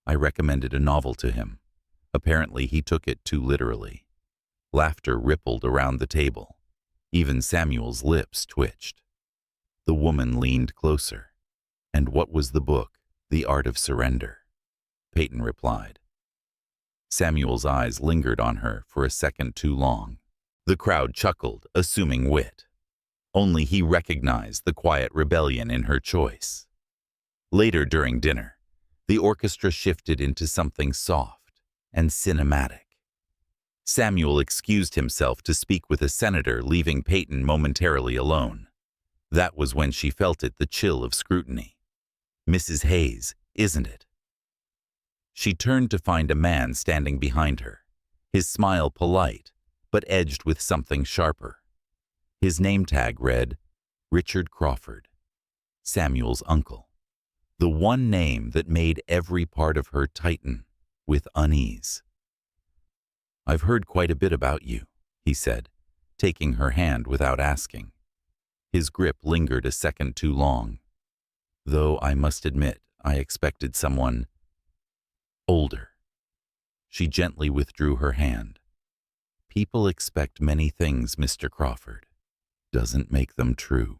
"I recommended a novel to him. Apparently he took it too literally." Laughter rippled around the table. Even Samuel's lips twitched. The woman leaned closer. "And what was the book, The Art of Surrender?" Peyton replied. Samuel's eyes lingered on her for a second too long. The crowd chuckled, assuming wit. Only he recognized the quiet rebellion in her choice. Later during dinner, the orchestra shifted into something soft and cinematic. Samuel excused himself to speak with a senator, leaving Peyton momentarily alone. That was when she felt it, the chill of scrutiny. "Mrs. Hayes, isn't it?" She turned to find a man standing behind her, his smile polite, but edged with something sharper. His name tag read, Richard Crawford, Samuel's uncle. The one name that made every part of her tighten with unease. "I've heard quite a bit about you," he said, taking her hand without asking. His grip lingered a second too long. "Though I must admit, I expected someone older." She gently withdrew her hand. "People expect many things, Mr. Crawford. Doesn't make them true."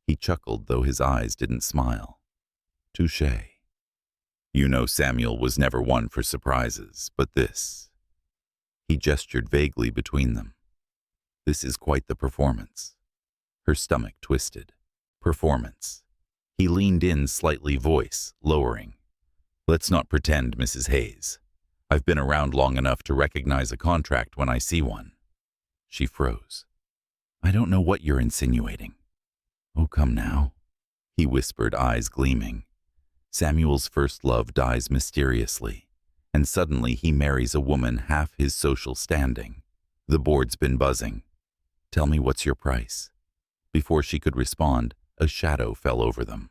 He chuckled, though his eyes didn't smile. "Touché." You know Samuel was never one for surprises, but this. He gestured vaguely between them. This is quite the performance. Her stomach twisted. Performance. He leaned in slightly, voice lowering. Let's not pretend, Mrs. Hayes. I've been around long enough to recognize a contract when I see one. She froze. I don't know what you're insinuating. Oh, come now, he whispered, eyes gleaming. Samuel's first love dies mysteriously, and suddenly he marries a woman half his social standing. The board's been buzzing. Tell me, what's your price? Before she could respond, a shadow fell over them.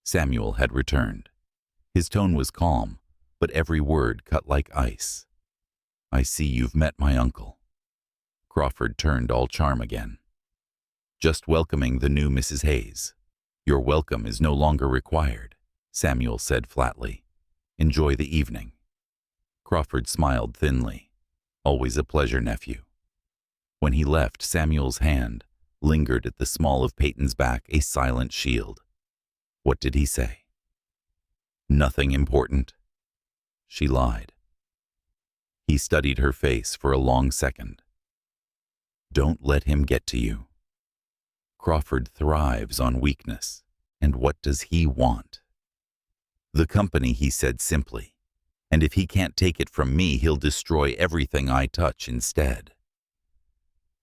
Samuel had returned. His tone was calm, but every word cut like ice. I see you've met my uncle. Crawford turned all charm again. Just welcoming the new Mrs. Hayes. Your welcome is no longer required, Samuel said flatly. Enjoy the evening. Crawford smiled thinly. Always a pleasure, nephew. When he left, Samuel's hand lingered at the small of Peyton's back, a silent shield. What did he say? Nothing important. She lied. He studied her face for a long second. Don't let him get to you. Crawford thrives on weakness, and what does he want? The company, he said simply, and if he can't take it from me, he'll destroy everything I touch instead.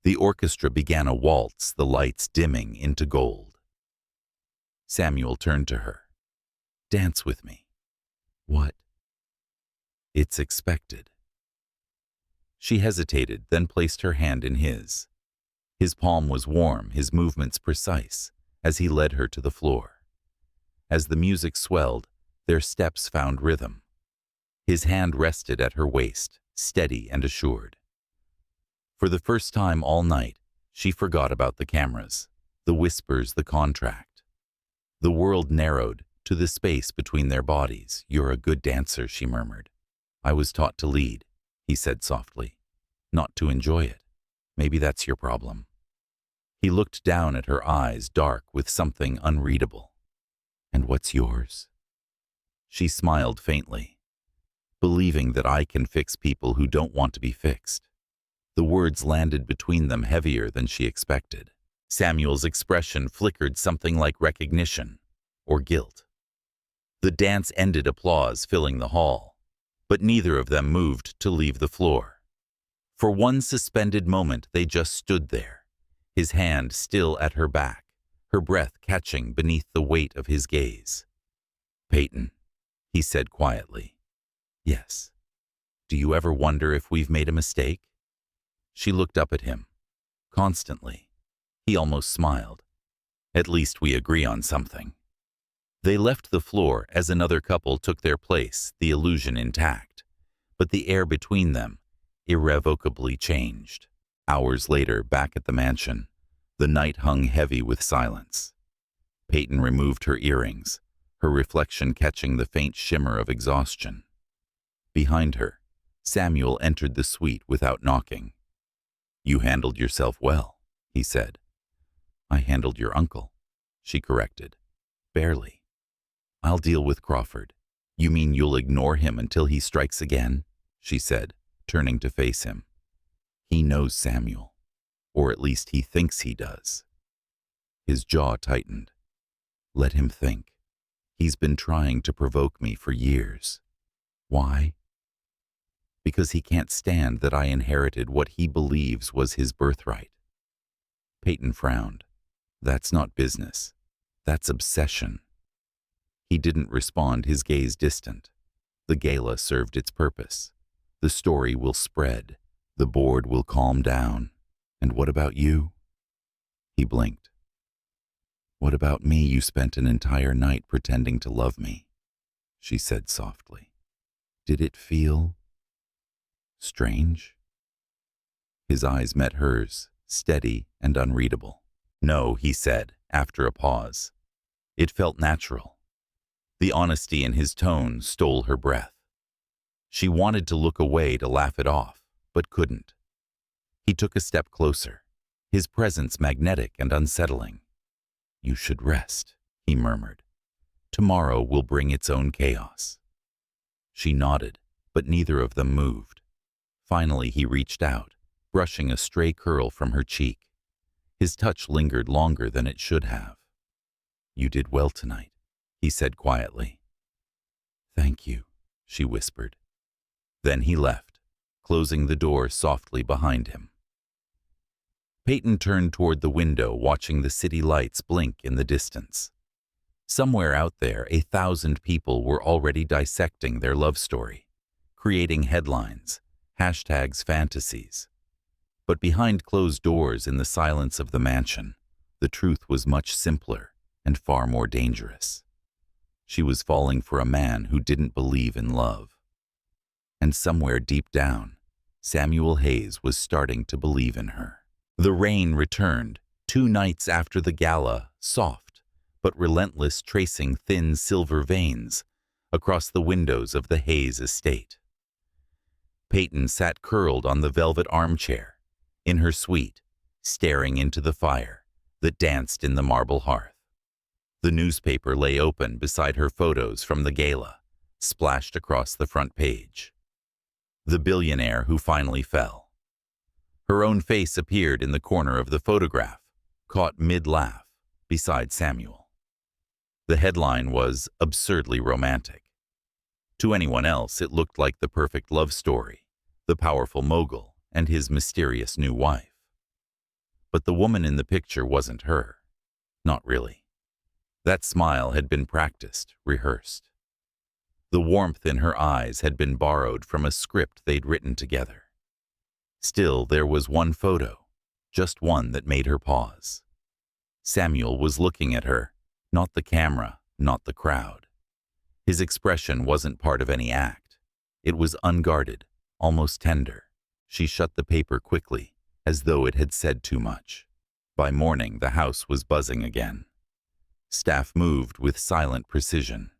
The orchestra began a waltz, the lights dimming into gold. Samuel turned to her. Dance with me. What? It's expected. She hesitated, then placed her hand in his. His palm was warm, his movements precise, as he led her to the floor. As the music swelled, their steps found rhythm. His hand rested at her waist, steady and assured. For the first time all night, she forgot about the cameras, the whispers, the contract. The world narrowed to the space between their bodies. You're a good dancer, she murmured. I was taught to lead, he said softly, not to enjoy it. Maybe that's your problem. He looked down at her eyes, dark with something unreadable. And what's yours? She smiled faintly. Believing that I can fix people who don't want to be fixed. The words landed between them heavier than she expected. Samuel's expression flickered, something like recognition or guilt. The dance ended, applause filling the hall, but neither of them moved to leave the floor. For one suspended moment, they just stood there, his hand still at her back, her breath catching beneath the weight of his gaze. Peyton, he said quietly. Yes. Do you ever wonder if we've made a mistake? She looked up at him. Constantly. He almost smiled. At least we agree on something. They left the floor as another couple took their place, the illusion intact. But the air between them irrevocably changed. Hours later, back at the mansion, the night hung heavy with silence. Peyton removed her earrings, her reflection catching the faint shimmer of exhaustion. Behind her, Samuel entered the suite without knocking. You handled yourself well, he said. I handled your uncle, she corrected. Barely. I'll deal with Crawford. You mean you'll ignore him until he strikes again? She said, turning to face him. He knows Samuel, or at least he thinks he does. His jaw tightened. Let him think. He's been trying to provoke me for years. Why? Because he can't stand that I inherited what he believes was his birthright. Peyton frowned. That's not business. That's obsession. He didn't respond, his gaze distant. The gala served its purpose. The story will spread. The board will calm down. And what about you? He blinked. What about me? You spent an entire night pretending to love me, she said softly. Did it feel strange? His eyes met hers, steady and unreadable. No, he said, after a pause. It felt natural. The honesty in his tone stole her breath. She wanted to look away, to laugh it off, but couldn't. He took a step closer, his presence magnetic and unsettling. You should rest, he murmured. Tomorrow will bring its own chaos. She nodded, but neither of them moved. Finally, he reached out, brushing a stray curl from her cheek. His touch lingered longer than it should have. "You did well tonight," he said quietly. "Thank you," she whispered. Then he left, closing the door softly behind him. Peyton turned toward the window, watching the city lights blink in the distance. Somewhere out there, 1,000 people were already dissecting their love story, creating headlines, hashtags, fantasies. But behind closed doors in the silence of the mansion, the truth was much simpler and far more dangerous. She was falling for a man who didn't believe in love. And somewhere deep down, Samuel Hayes was starting to believe in her. The rain returned, 2 nights after the gala, soft but relentless, tracing thin silver veins across the windows of the Hayes estate. Peyton sat curled on the velvet armchair in her suite, staring into the fire that danced in the marble hearth. The newspaper lay open beside her, photos from the gala splashed across the front page. The billionaire who finally fell. Her own face appeared in the corner of the photograph, caught mid-laugh beside Samuel. The headline was absurdly romantic. To anyone else, it looked like the perfect love story, the powerful mogul and his mysterious new wife. But the woman in the picture wasn't her. Not really. That smile had been practiced, rehearsed. The warmth in her eyes had been borrowed from a script they'd written together. Still, there was one photo, just one, that made her pause. Samuel was looking at her, not the camera, not the crowd. His expression wasn't part of any act. It was unguarded, almost tender. She shut the paper quickly, as though it had said too much. By morning, the house was buzzing again. Staff moved with silent precision.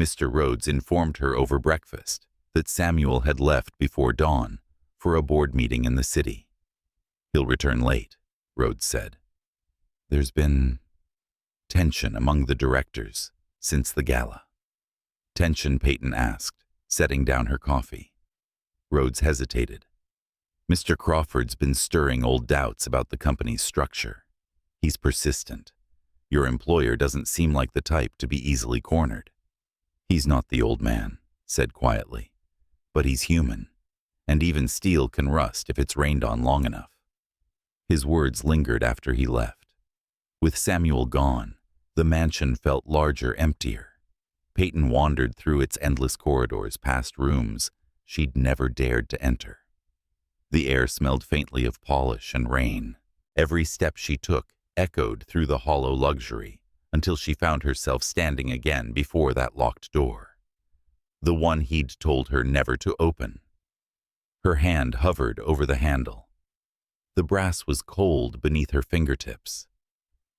Mr. Rhodes informed her over breakfast that Samuel had left before dawn for a board meeting in the city. "He'll return late," Rhodes said. "There's been tension among the directors since the gala." "Tension?" Peyton asked, setting down her coffee. Rhodes hesitated. "Mr. Crawford's been stirring old doubts about the company's structure. He's persistent. Your employer doesn't seem like the type to be easily cornered." "He's not," the old man said quietly. "But he's human, and even steel can rust if it's rained on long enough." His words lingered after he left. With Samuel gone, the mansion felt larger, emptier. Peyton wandered through its endless corridors, past rooms she'd never dared to enter. The air smelled faintly of polish and rain. Every step she took echoed through the hollow luxury until she found herself standing again before that locked door, the one he'd told her never to open. Her hand hovered over the handle. The brass was cold beneath her fingertips.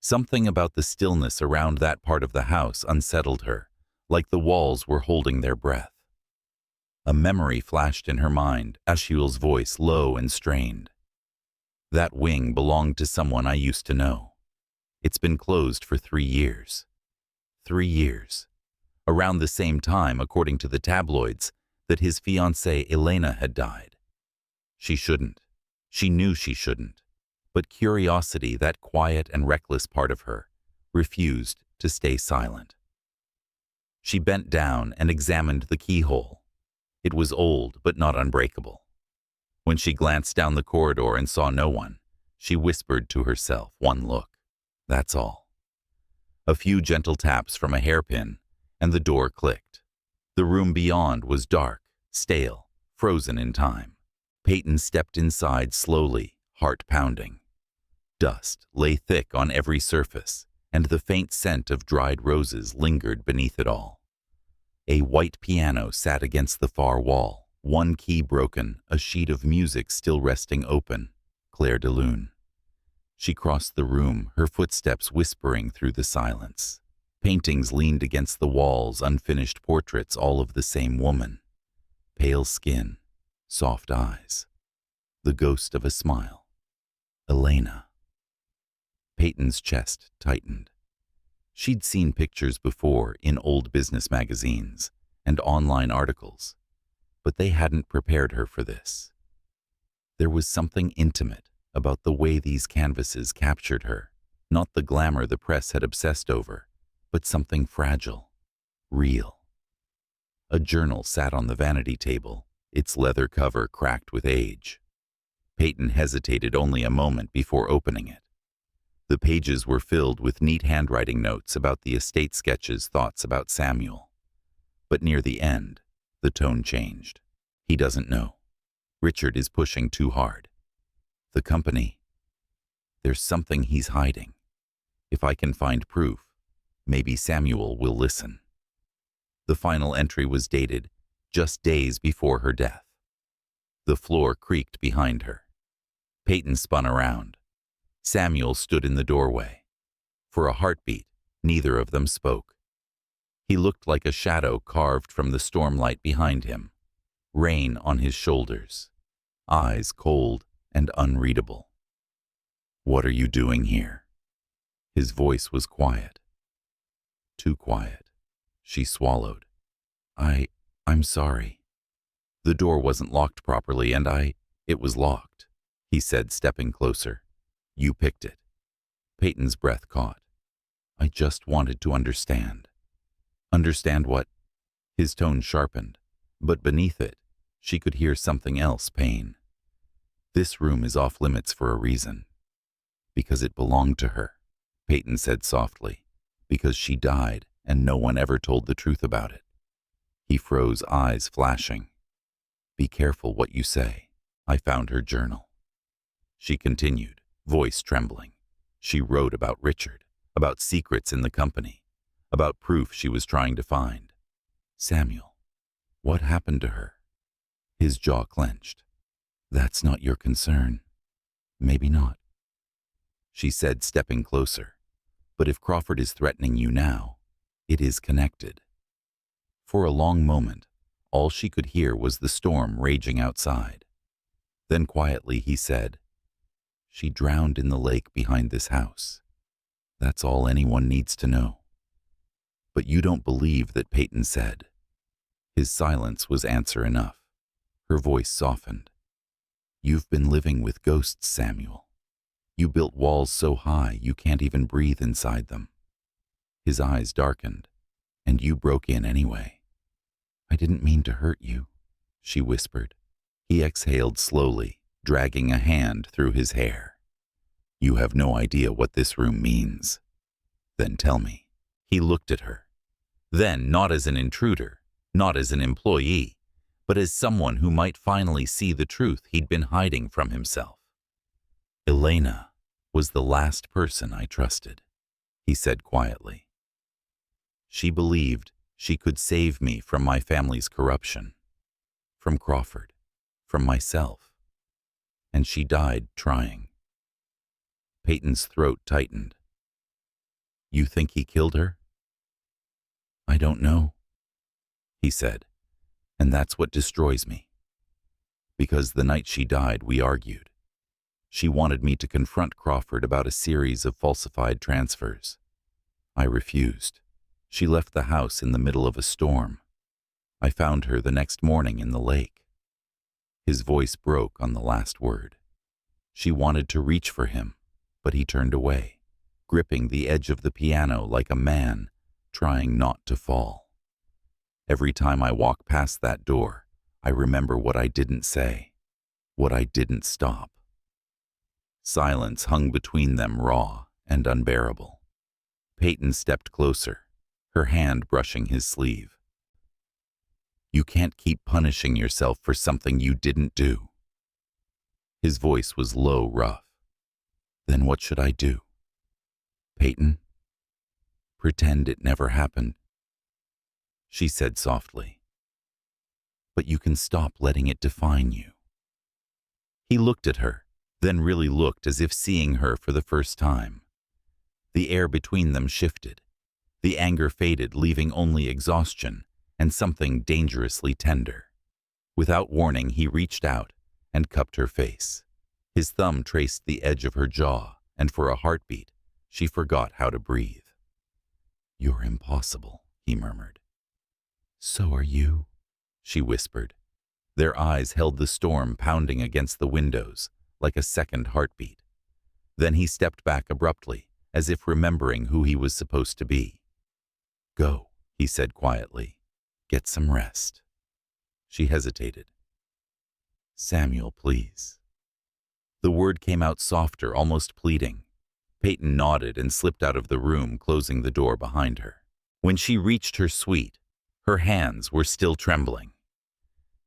Something about the stillness around that part of the house unsettled her, like the walls were holding their breath. A memory flashed in her mind, Ashiel's voice low and strained. "That wing belonged to someone I used to know. It's been closed for 3 years. 3 years. Around the same time, according to the tabloids, that his fiancée Elena had died. She shouldn't. She knew she shouldn't. But curiosity, that quiet and reckless part of her, refused to stay silent. She bent down and examined the keyhole. It was old, but not unbreakable. When she glanced down the corridor and saw no one, she whispered to herself, "One look. That's all." A few gentle taps from a hairpin, and the door clicked. The room beyond was dark, stale, frozen in time. Peyton stepped inside slowly, heart pounding. Dust lay thick on every surface, and the faint scent of dried roses lingered beneath it all. A white piano sat against the far wall, one key broken, a sheet of music still resting open, Clair de Lune. She crossed the room, her footsteps whispering through the silence. Paintings leaned against the walls, unfinished portraits, all of the same woman. Pale skin, soft eyes, the ghost of a smile. Elena. Peyton's chest tightened. She'd seen pictures before in old business magazines and online articles, But they hadn't prepared her for this. There was something intimate about the way these canvases captured her, not the glamour the press had obsessed over, but something fragile, real. A journal sat on the vanity table, its leather cover cracked with age. Peyton hesitated only a moment before opening it. The pages were filled with neat handwriting notes about the estate sketches, thoughts about Samuel. But near the end, the tone changed. He doesn't know. Richard is pushing too hard. The company. There's something he's hiding. If I can find proof, maybe Samuel will listen. The final entry was dated just days before her death. The floor creaked behind her. Peyton spun around. Samuel stood in the doorway. For a heartbeat, neither of them spoke. He looked like a shadow carved from the stormlight behind him, rain on his shoulders, eyes cold and unreadable. "What are you doing here?" His voice was quiet. Too quiet. She swallowed. I'm sorry. The door wasn't locked properly and it was locked," he said, stepping closer. "You picked it." Peyton's breath caught. "I just wanted to understand." "Understand what?" His tone sharpened, but beneath it, she could hear something else, pain. "This room is off limits for a reason." "Because it belonged to her," Peyton said softly. "Because she died and no one ever told the truth about it." He froze, eyes flashing. "Be careful what you say. I found her journal." She continued, voice trembling. She wrote about Richard, about secrets in the company, about proof she was trying to find. "Samuel, what happened to her?" His jaw clenched. "That's not your concern." "Maybe not," she said, stepping closer. "But if Crawford is threatening you now, it is connected." For a long moment, all she could hear was the storm raging outside. Then quietly he said, "She drowned in the lake behind this house. That's all anyone needs to know." "But you don't believe that," Peyton said. His silence was answer enough. Her voice softened. "You've been living with ghosts, Samuel. You built walls so high you can't even breathe inside them." His eyes darkened. "And you broke in anyway." "I didn't mean to hurt you," she whispered. He exhaled slowly, dragging a hand through his hair. "You have no idea what this room means." "Then tell me." He looked at her. Then not as an intruder, not as an employee, but as someone who might finally see the truth he'd been hiding from himself. "Elena was the last person I trusted," he said quietly. "She believed she could save me from my family's corruption, from Crawford, from myself. And she died trying." Peyton's throat tightened. "You think he killed her?" "I don't know," he said, "and that's what destroys me. Because the night she died, we argued. She wanted me to confront Crawford about a series of falsified transfers. I refused. She left the house in the middle of a storm. I found her the next morning in the lake." His voice broke on the last word. She wanted to reach for him, but he turned away, gripping the edge of the piano like a man trying not to fall. "Every time I walk past that door, I remember what I didn't say, what I didn't stop." Silence hung between them, raw and unbearable. Peyton stepped closer, her hand brushing his sleeve. "You can't keep punishing yourself for something you didn't do." His voice was low, rough. "Then what should I do?" "Peyton, pretend it never happened," she said softly. "But you can stop letting it define you." He looked at her, then really looked as if seeing her for the first time. The air between them shifted. The anger faded, leaving only exhaustion and something dangerously tender. Without warning, he reached out and cupped her face. His thumb traced the edge of her jaw, and for a heartbeat, she forgot how to breathe. "You're impossible," he murmured. "So are you," she whispered. Their eyes held the storm pounding against the windows like a second heartbeat. Then he stepped back abruptly, as if remembering who he was supposed to be. "Go," he said quietly. "Get some rest." She hesitated. "Samuel, please." The word came out softer, almost pleading. Peyton nodded and slipped out of the room, closing the door behind her. When she reached her suite, her hands were still trembling.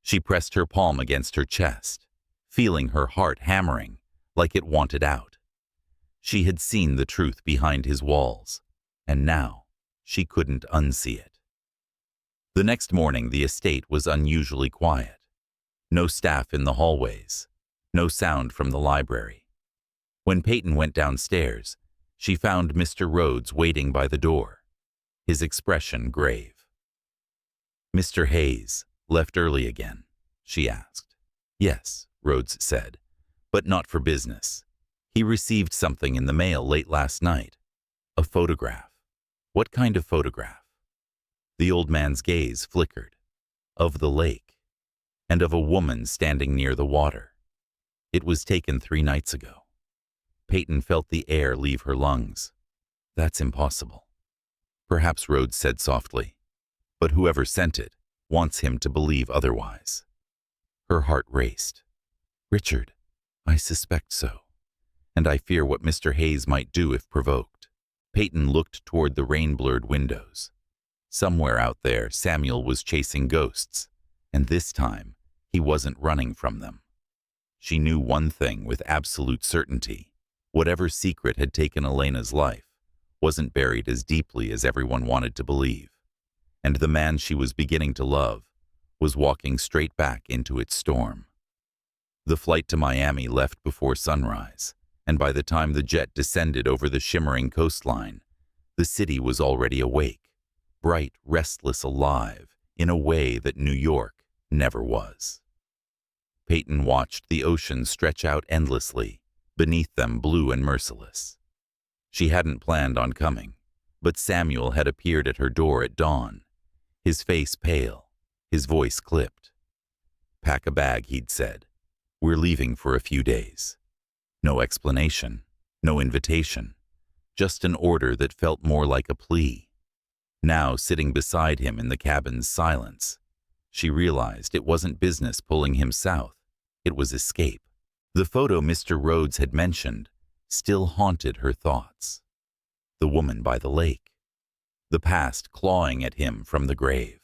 She pressed her palm against her chest, feeling her heart hammering like it wanted out. She had seen the truth behind his walls, and now she couldn't unsee it. The next morning, the estate was unusually quiet. No staff in the hallways, no sound from the library. When Peyton went downstairs, she found Mr. Rhodes waiting by the door, his expression grave. "Mr. Hayes left early again?" she asked. "Yes," Rhodes said, "but not for business. He received something in the mail late last night. A photograph." "What kind of photograph?" The old man's gaze flickered. "Of the lake, and of a woman standing near the water. It was taken 3 nights ago." Peyton felt the air leave her lungs. "That's impossible." "Perhaps," Rhodes said softly, "but whoever sent it wants him to believe otherwise." Her heart raced. "Richard, I suspect so, and I fear what Mr. Hayes might do if provoked." Peyton looked toward the rain-blurred windows. Somewhere out there, Samuel was chasing ghosts, and this time, he wasn't running from them. She knew one thing with absolute certainty. Whatever secret had taken Elena's life wasn't buried as deeply as everyone wanted to believe, and the man she was beginning to love was walking straight back into its storm. The flight to Miami left before sunrise, and by the time the jet descended over the shimmering coastline, the city was already awake, bright, restless, alive, in a way that New York never was. Peyton watched the ocean stretch out endlessly, beneath them blue and merciless. She hadn't planned on coming, but Samuel had appeared at her door at dawn, his face pale, his voice clipped. "Pack a bag," he'd said. "We're leaving for a few days." No explanation, no invitation, just an order that felt more like a plea. Now, sitting beside him in the cabin's silence, she realized it wasn't business pulling him south, it was escape. The photo Mr. Rhodes had mentioned still haunted her thoughts. The woman by the lake, the past clawing at him from the grave.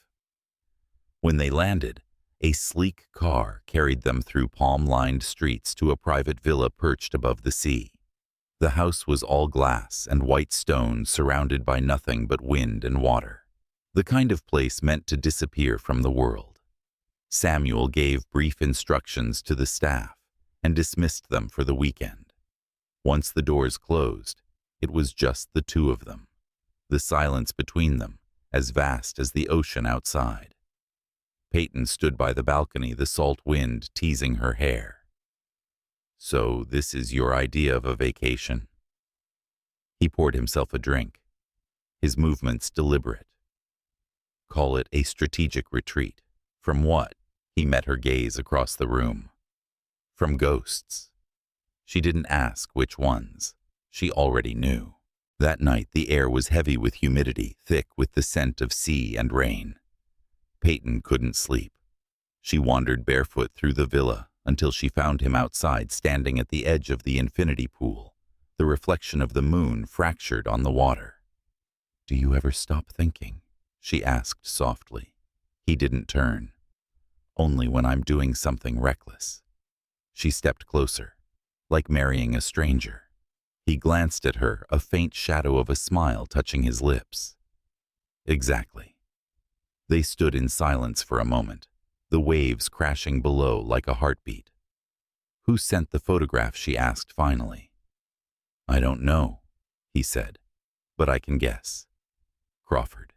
When they landed, a sleek car carried them through palm-lined streets to a private villa perched above the sea. The house was all glass and white stone, surrounded by nothing but wind and water. The kind of place meant to disappear from the world. Samuel gave brief instructions to the staff and dismissed them for the weekend. Once the doors closed, it was just the two of them, the silence between them as vast as the ocean outside. Peyton stood by the balcony, the salt wind teasing her hair. "So this is your idea of a vacation?" He poured himself a drink, his movements deliberate. "Call it a strategic retreat. From what?" He met her gaze across the room. "From ghosts." She didn't ask which ones. She already knew. That night the air was heavy with humidity, thick with the scent of sea and rain. Peyton couldn't sleep. She wandered barefoot through the villa until she found him outside, standing at the edge of the infinity pool, the reflection of the moon fractured on the water. "Do you ever stop thinking?" she asked softly. He didn't turn. "Only when I'm doing something reckless." She stepped closer, like marrying a stranger. He glanced at her, a faint shadow of a smile touching his lips. "Exactly." They stood in silence for a moment, the waves crashing below like a heartbeat. "Who sent the photograph?" she asked finally. "I don't know," he said, "but I can guess." "Crawford."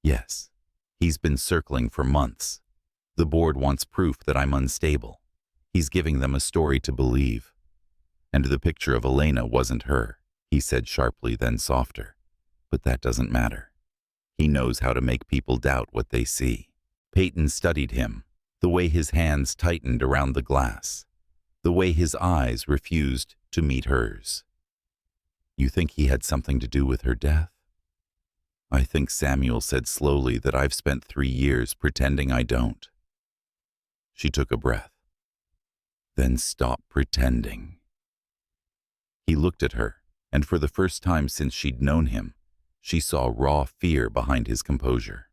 "Yes. He's been circling for months. The board wants proof that I'm unstable. He's giving them a story to believe." "And the picture of Elena wasn't her," he said sharply, then softer. "But that doesn't matter. He knows how to make people doubt what they see." Peyton studied him, The way his hands tightened around the glass. The way his eyes refused to meet hers. You think he had something to do with her death? I think, Samuel said slowly, that I've spent 3 years pretending I don't. She took a breath. Then stop pretending. He looked at her, and for the first time since she'd known him, she saw raw fear behind his composure.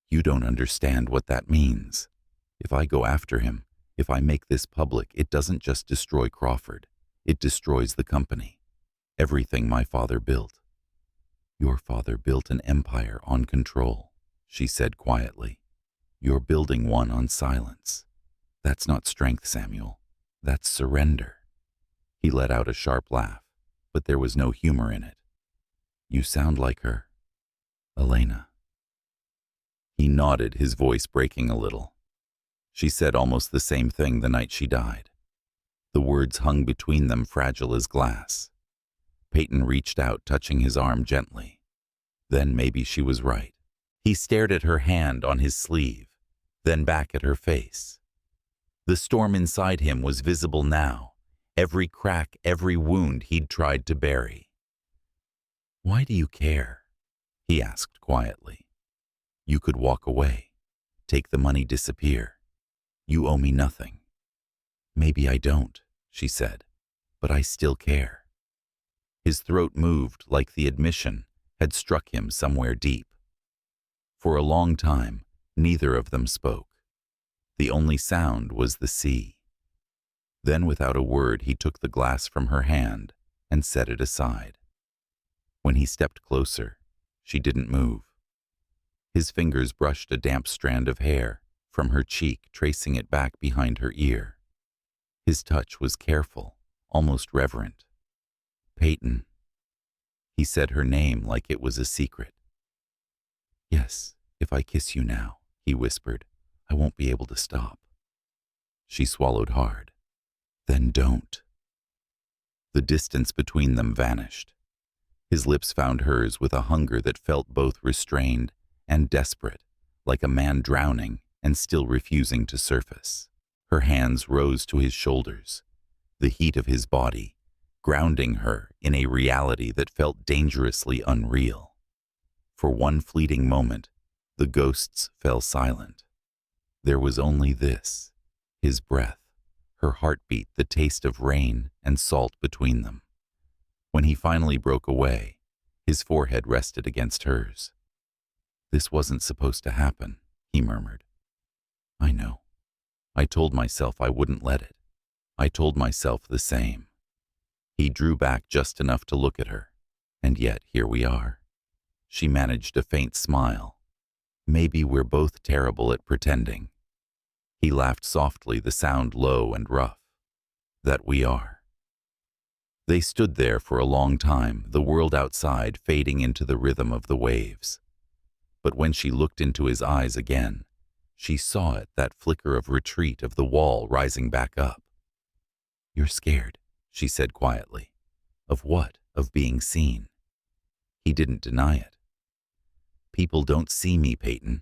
You don't understand what that means. If I go after him, if I make this public, it doesn't just destroy Crawford. It destroys the company. Everything my father built. Your father built an empire on control, she said quietly. You're building one on silence. That's not strength, Samuel. That's surrender. He let out a sharp laugh, but there was no humor in it. You sound like her, Elena. He nodded, his voice breaking a little. She said almost the same thing the night she died. The words hung between them, fragile as glass. Peyton reached out, touching his arm gently. Then maybe she was right. He stared at her hand on his sleeve, then back at her face. The storm inside him was visible now, every crack, every wound he'd tried to bury. Why do you care? He asked quietly. You could walk away, take the money, disappear. You owe me nothing. Maybe I don't, she said, but I still care. His throat moved like the admission had struck him somewhere deep. For a long time, neither of them spoke. The only sound was the sea. Then, without a word, he took the glass from her hand and set it aside. When he stepped closer, she didn't move. His fingers brushed a damp strand of hair from her cheek, tracing it back behind her ear. His touch was careful, almost reverent. Peyton. He said her name like it was a secret. Yes, if I kiss you now, he whispered, I won't be able to stop. She swallowed hard. Then don't. The distance between them vanished. His lips found hers with a hunger that felt both restrained and desperate, like a man drowning and still refusing to surface. Her hands rose to his shoulders, the heat of his body, grounding her in a reality that felt dangerously unreal. For one fleeting moment, the ghosts fell silent. There was only this, his breath, her heartbeat, the taste of rain and salt between them. When he finally broke away, his forehead rested against hers. This wasn't supposed to happen, he murmured. I know. I told myself I wouldn't let it. I told myself the same. He drew back just enough to look at her, and yet here we are. She managed a faint smile. Maybe we're both terrible at pretending. He laughed softly, the sound low and rough. That we are. They stood there for a long time, the world outside fading into the rhythm of the waves. But when she looked into his eyes again, she saw it, that flicker of retreat of the wall rising back up. You're scared, she said quietly. Of what? Of being seen. He didn't deny it. People don't see me, Peyton.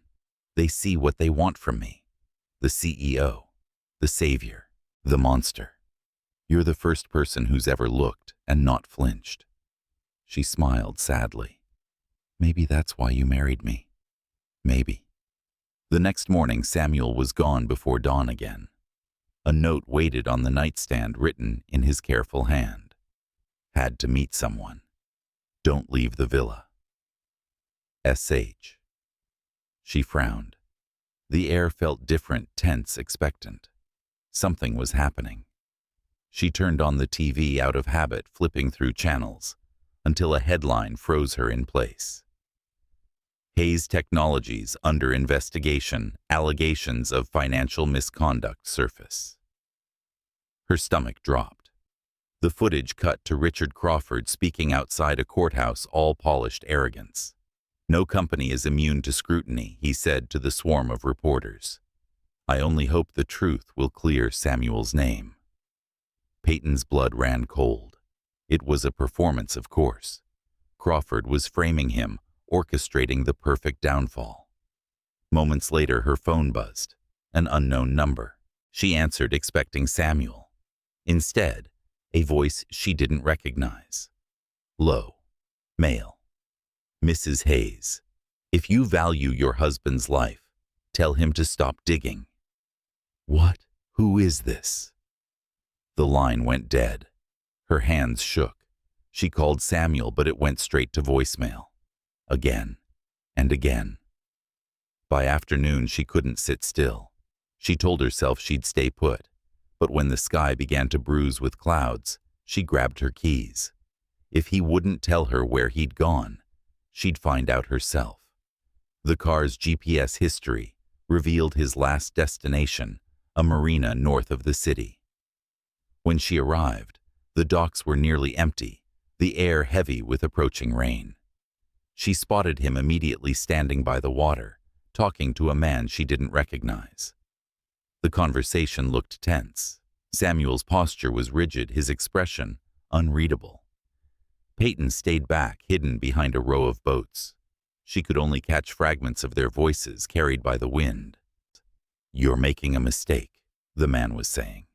They see what they want from me. The CEO, the savior, the monster. You're the first person who's ever looked and not flinched. She smiled sadly. Maybe that's why you married me. Maybe. The next morning, Samuel was gone before dawn again. A note waited on the nightstand, written in his careful hand. Had to meet someone. Don't leave the villa. S.H. She frowned. The air felt different, tense, expectant. Something was happening. She turned on the TV out of habit, flipping through channels, until a headline froze her in place. Hayes Technologies under investigation, allegations of financial misconduct surface. Her stomach dropped. The footage cut to Richard Crawford speaking outside a courthouse, all polished arrogance. No company is immune to scrutiny, he said to the swarm of reporters. I only hope the truth will clear Samuel's name. Peyton's blood ran cold. It was a performance, of course. Crawford was framing him, orchestrating the perfect downfall. Moments later, her phone buzzed. an unknown number. She answered, expecting Samuel. Instead, a voice she didn't recognize. Low. Male. Mrs. Hayes. If you value your husband's life, tell him to stop digging. What? Who is this? The line went dead. Her hands shook. She called Samuel, but it went straight to voicemail. Again and again. By afternoon, she couldn't sit still. She told herself she'd stay put, but when the sky began to bruise with clouds, she grabbed her keys. If he wouldn't tell her where he'd gone, she'd find out herself. The car's GPS history revealed his last destination, a marina north of the city. When she arrived, the docks were nearly empty, the air heavy with approaching rain. She spotted him immediately standing by the water, talking to a man she didn't recognize. The conversation looked tense. Samuel's posture was rigid, his expression unreadable. Peyton stayed back, hidden behind a row of boats. She could only catch fragments of their voices carried by the wind. "You're making a mistake," the man was saying.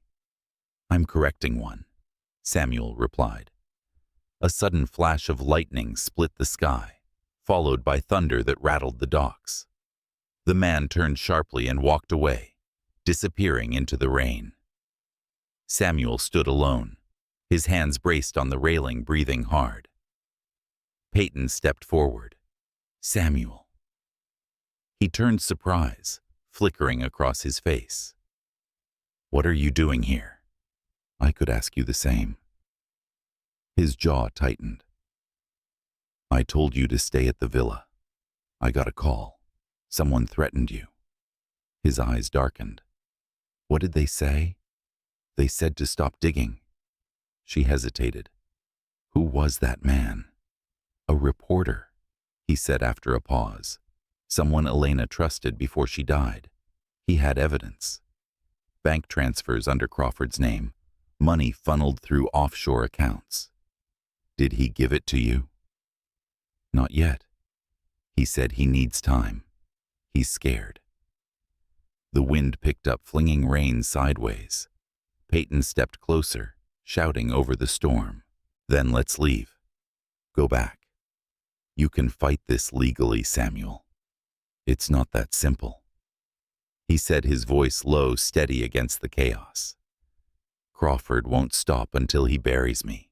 "I'm correcting one," Samuel replied. A sudden flash of lightning split the sky, followed by thunder that rattled the docks. The man turned sharply and walked away, disappearing into the rain. Samuel stood alone, his hands braced on the railing, breathing hard. Peyton stepped forward. "Samuel." He turned, surprise flickering across his face. "What are you doing here?" "I could ask you the same." His jaw tightened. "I told you to stay at the villa. I got a call. Someone threatened you." His eyes darkened. "What did they say?" "They said to stop digging." She hesitated. "Who was that man?" "A reporter," he said after a pause. "Someone Elena trusted before she died. He had evidence. Bank transfers under Crawford's name, money funneled through offshore accounts." "Did he give it to you?" "Not yet. He said he needs time. He's scared." The wind picked up, flinging rain sideways. Peyton stepped closer, shouting over the storm. "Then let's leave. Go back. You can fight this legally, Samuel. It's not that simple," he said, his voice low, steady against the chaos. "Crawford won't stop until he buries me.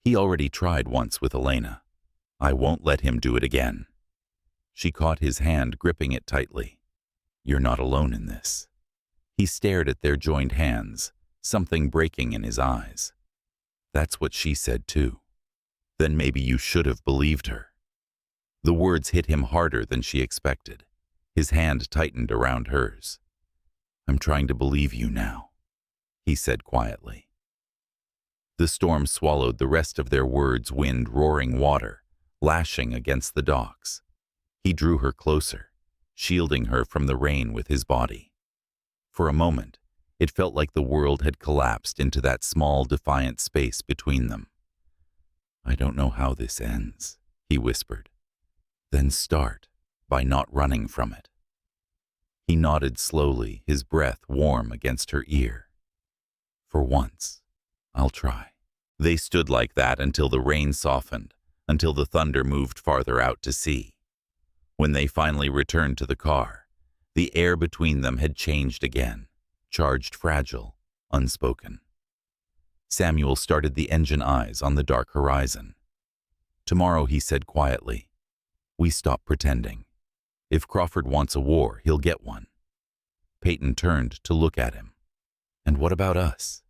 He already tried once with Elena. I won't let him do it again." She caught his hand, gripping it tightly. "You're not alone in this." He stared at their joined hands, something breaking in his eyes. "That's what she said too." "Then maybe you should have believed her." The words hit him harder than she expected. His hand tightened around hers. "I'm trying to believe you now," he said quietly. The storm swallowed the rest of their words, wind, roaring water, lashing against the docks. He drew her closer, shielding her from the rain with his body. For a moment, it felt like the world had collapsed into that small, defiant space between them. "I don't know how this ends," he whispered. "Then start by not running from it." He nodded slowly, his breath warm against her ear. "For once, I'll try." They stood like that until the rain softened, until the thunder moved farther out to sea. When they finally returned to the car, the air between them had changed again, charged, fragile, unspoken. Samuel started the engine eyes on the dark horizon. "Tomorrow," he said quietly, "we stop pretending. If Crawford wants a war, he'll get one." Peyton turned to look at him. "And what about us?"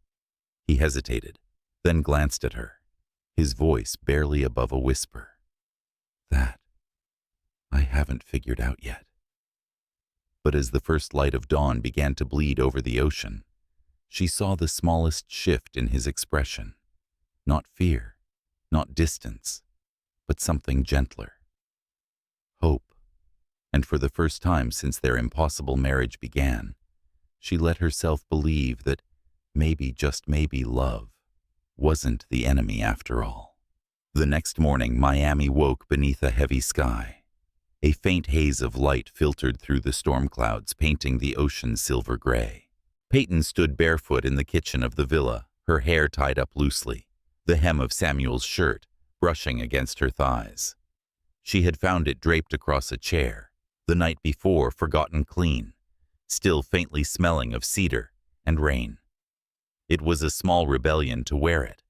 He hesitated, then glanced at her, his voice barely above a whisper. "That I haven't figured out yet." But as the first light of dawn began to bleed over the ocean, she saw the smallest shift in his expression. Not fear, not distance, but something gentler. Hope. And for the first time since their impossible marriage began, she let herself believe that maybe, just maybe, love wasn't the enemy after all. The next morning, Miami woke beneath a heavy sky. A faint haze of light filtered through the storm clouds, painting the ocean silver gray. Peyton stood barefoot in the kitchen of the villa, her hair tied up loosely, the hem of Samuel's shirt brushing against her thighs. She had found it draped across a chair, the night before forgotten clean, still faintly smelling of cedar and rain. It was a small rebellion to wear it,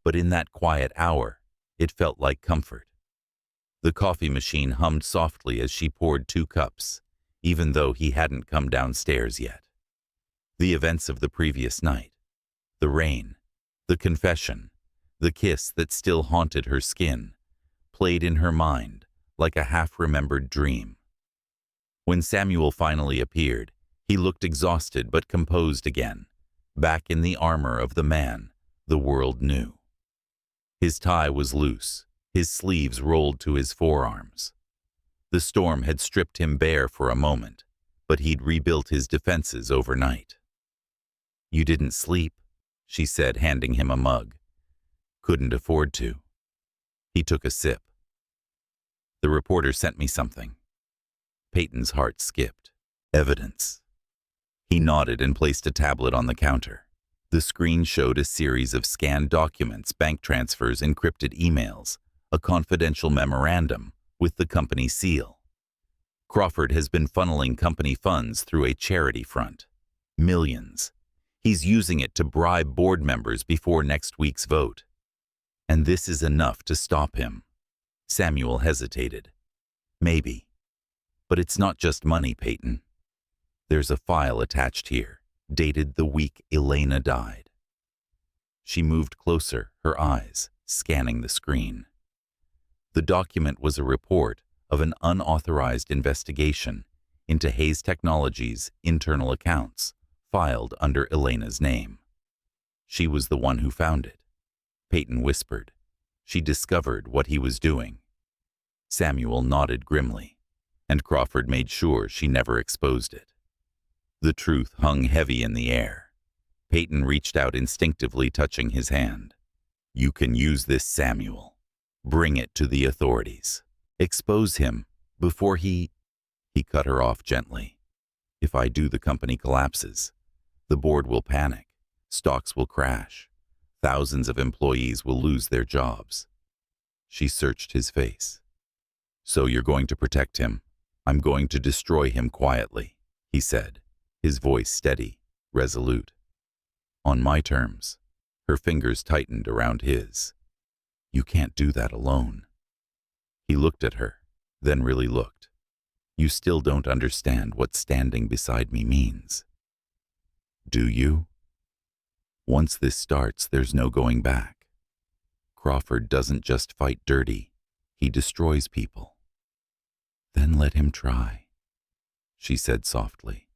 but in that quiet hour, it felt like comfort. The coffee machine hummed softly as she poured 2 cups, even though he hadn't come downstairs yet. The events of the previous night, the rain, the confession, the kiss that still haunted her skin, played in her mind like a half-remembered dream. When Samuel finally appeared, he looked exhausted but composed again, back in the armor of the man the world knew. His tie was loose, his sleeves rolled to his forearms. The storm had stripped him bare for a moment, but he'd rebuilt his defenses overnight. "You didn't sleep," she said, handing him a mug. "Couldn't afford to." He took a sip. "The reporter sent me something." Peyton's heart skipped. "Evidence." He nodded and placed a tablet on the counter. The screen showed a series of scanned documents, bank transfers, encrypted emails, a confidential memorandum with the company seal. Crawford has been funneling company funds through a charity front. Millions. He's using it to bribe board members before next week's vote. And this is enough to stop him. Samuel hesitated. "Maybe. But it's not just money, Peyton. There's a file attached here, dated the week Elena died." She moved closer, her eyes scanning the screen. The document was a report of an unauthorized investigation into Hayes Technologies' internal accounts, filed under Elena's name. She was the one who found it. Peyton whispered. She discovered what he was doing. Samuel nodded grimly, and Crawford made sure she never exposed it. The truth hung heavy in the air. Peyton reached out instinctively, touching his hand. "You can use this, Samuel. Bring it to the authorities. Expose him before he..." He cut her off gently. "If I do, the company collapses. The board will panic. Stocks will crash. Thousands of employees will lose their jobs." She searched his face. "So you're going to protect him? I'm going to destroy him quietly," he said, his voice steady, resolute. "On my terms." Her fingers tightened around his. "You can't do that alone." He looked at her, then really looked. "You still don't understand what standing beside me means. Do you? Once this starts, there's no going back. Crawford doesn't just fight dirty, he destroys people." "Then let him try," she said softly.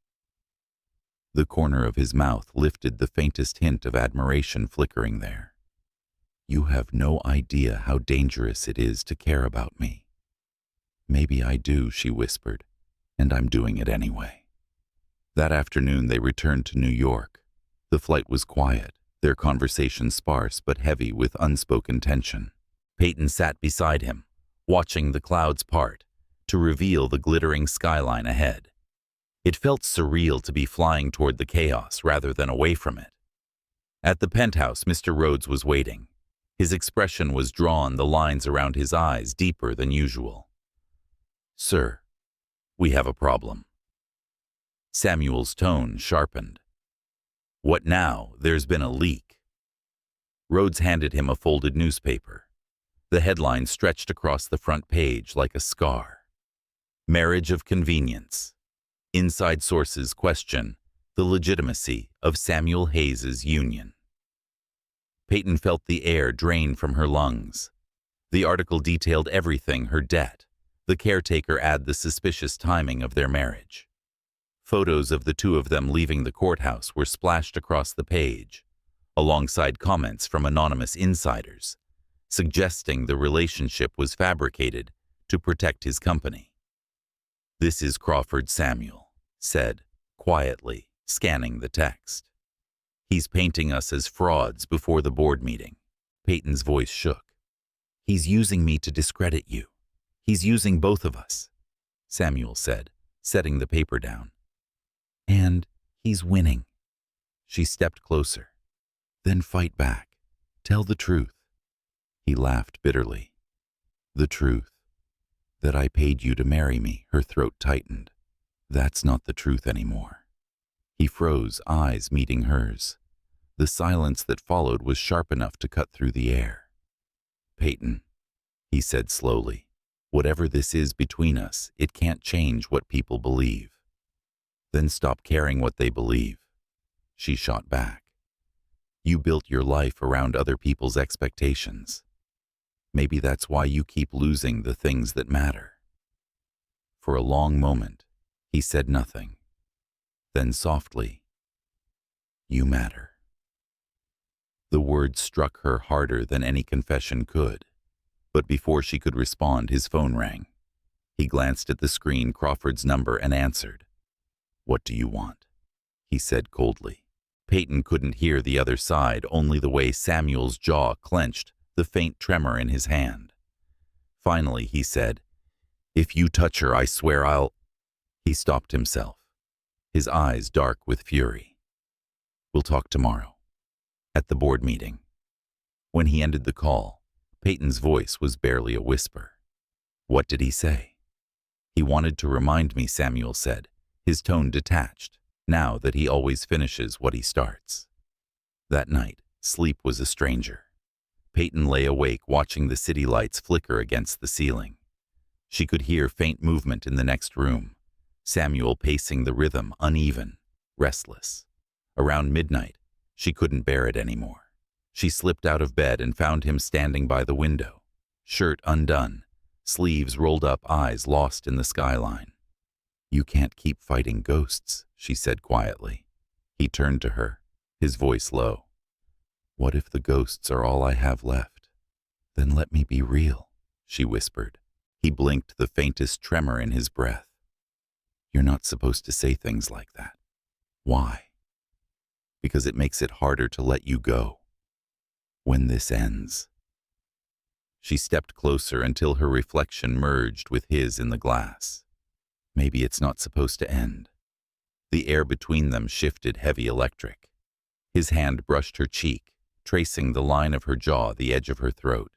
The corner of his mouth lifted, the faintest hint of admiration flickering there. "You have no idea how dangerous it is to care about me." "Maybe I do," she whispered, "and I'm doing it anyway." That afternoon they returned to New York. The flight was quiet, their conversation sparse but heavy with unspoken tension. Peyton sat beside him, watching the clouds part, to reveal the glittering skyline ahead. It felt surreal to be flying toward the chaos rather than away from it. At the penthouse, Mr. Rhodes was waiting. His expression was drawn, the lines around his eyes deeper than usual. "Sir, we have a problem." Samuel's tone sharpened. "What now? There's been a leak." Rhodes handed him a folded newspaper. The headline stretched across the front page like a scar. "Marriage of Convenience. Inside sources question the legitimacy of Samuel Hayes' union." Peyton felt the air drain from her lungs. The article detailed everything: her debt, the caretaker, and the suspicious timing of their marriage. Photos of the two of them leaving the courthouse were splashed across the page, alongside comments from anonymous insiders, suggesting the relationship was fabricated to protect his company. "This is Crawford Samuel," said, quietly, scanning the text. "He's painting us as frauds before the board meeting." Peyton's voice shook. "He's using me to discredit you. He's using both of us." Samuel said, setting the paper down. And he's winning. She stepped closer. Then fight back. Tell the truth. He laughed bitterly. The truth. That I paid you to marry me. Her throat tightened. That's not the truth anymore. He froze, eyes meeting hers. The silence that followed was sharp enough to cut through the air. Peyton, he said slowly, whatever this is between us, it can't change what people believe. Then stop caring what they believe. She shot back. You built your life around other people's expectations. Maybe that's why you keep losing the things that matter. For a long moment, he said nothing. Then softly, you matter. The words struck her harder than any confession could. But before she could respond, his phone rang. He glanced at the screen, Crawford's number, and answered. What do you want? He said coldly. Peyton couldn't hear the other side, only the way Samuel's jaw clenched, the faint tremor in his hand. Finally, he said, If you touch her, I swear I'll... He stopped himself, his eyes dark with fury. We'll talk tomorrow, at the board meeting. When he ended the call, Peyton's voice was barely a whisper. What did he say? He wanted to remind me, Samuel said, his tone detached, now that he always finishes what he starts. That night, sleep was a stranger. Peyton lay awake watching the city lights flicker against the ceiling. She could hear faint movement in the next room, Samuel pacing the rhythm, uneven, restless. Around midnight, she couldn't bear it anymore. She slipped out of bed and found him standing by the window, shirt undone, sleeves rolled up, eyes lost in the skyline. You can't keep fighting ghosts, she said quietly. He turned to her, his voice low. What if the ghosts are all I have left? Then let me be real, she whispered. He blinked, the faintest tremor in his breath. You're not supposed to say things like that. Why? Because it makes it harder to let you go. When this ends. She stepped closer until her reflection merged with his in the glass. Maybe it's not supposed to end. The air between them shifted, heavy, electric. His hand brushed her cheek, tracing the line of her jaw, the edge of her throat.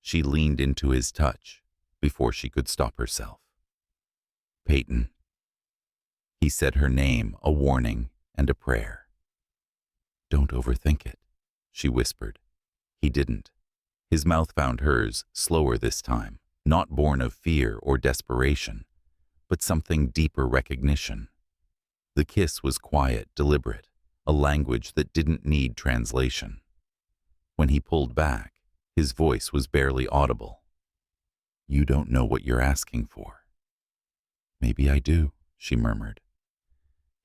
She leaned into his touch before she could stop herself. Peyton. He said her name, a warning and a prayer. Don't overthink it, she whispered. He didn't. His mouth found hers, slower this time, not born of fear or desperation, but something deeper, recognition. The kiss was quiet, deliberate, a language that didn't need translation. When he pulled back, his voice was barely audible. You don't know what you're asking for. Maybe I do, she murmured.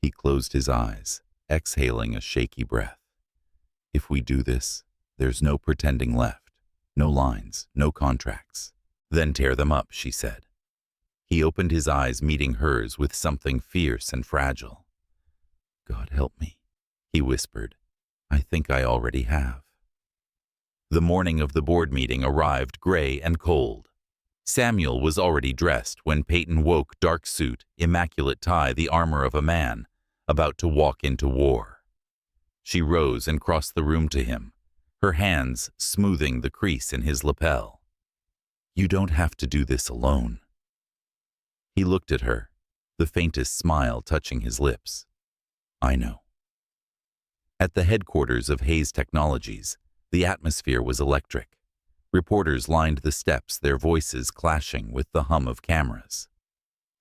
He closed his eyes, exhaling a shaky breath. If we do this, there's no pretending left, no lines, no contracts. Then tear them up, she said. He opened his eyes, meeting hers with something fierce and fragile. God help me, he whispered. I think I already have. The morning of the board meeting arrived gray and cold. Samuel was already dressed when Peyton woke, dark suit, immaculate tie, the armor of a man, about to walk into war. She rose and crossed the room to him, her hands smoothing the crease in his lapel. You don't have to do this alone. He looked at her, the faintest smile touching his lips. I know. At the headquarters of Hayes Technologies, the atmosphere was electric. Reporters lined the steps, their voices clashing with the hum of cameras.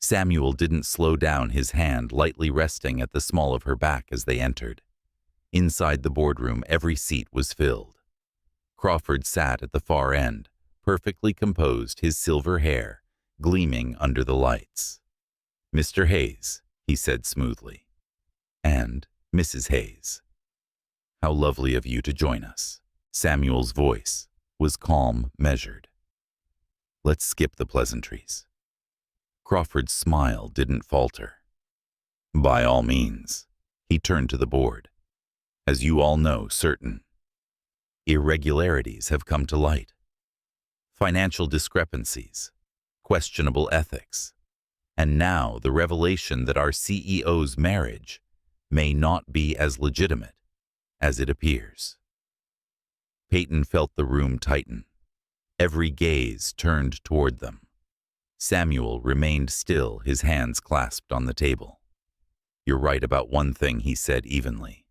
Samuel didn't slow down, his hand lightly resting at the small of her back as they entered. Inside the boardroom, every seat was filled. Crawford sat at the far end, perfectly composed, his silver hair gleaming under the lights. Mr. Hayes, he said smoothly. And Mrs. Hayes. How lovely of you to join us. Samuel's voice was calm, measured. Let's skip the pleasantries. Crawford's smile didn't falter. By all means. He turned to the board. As you all know, certain irregularities have come to light. Financial discrepancies, questionable ethics. And now the revelation that our CEO's marriage may not be as legitimate as it appears. Peyton felt the room tighten. Every gaze turned toward them. Samuel remained still, his hands clasped on the table. "You're right about one thing," he said evenly.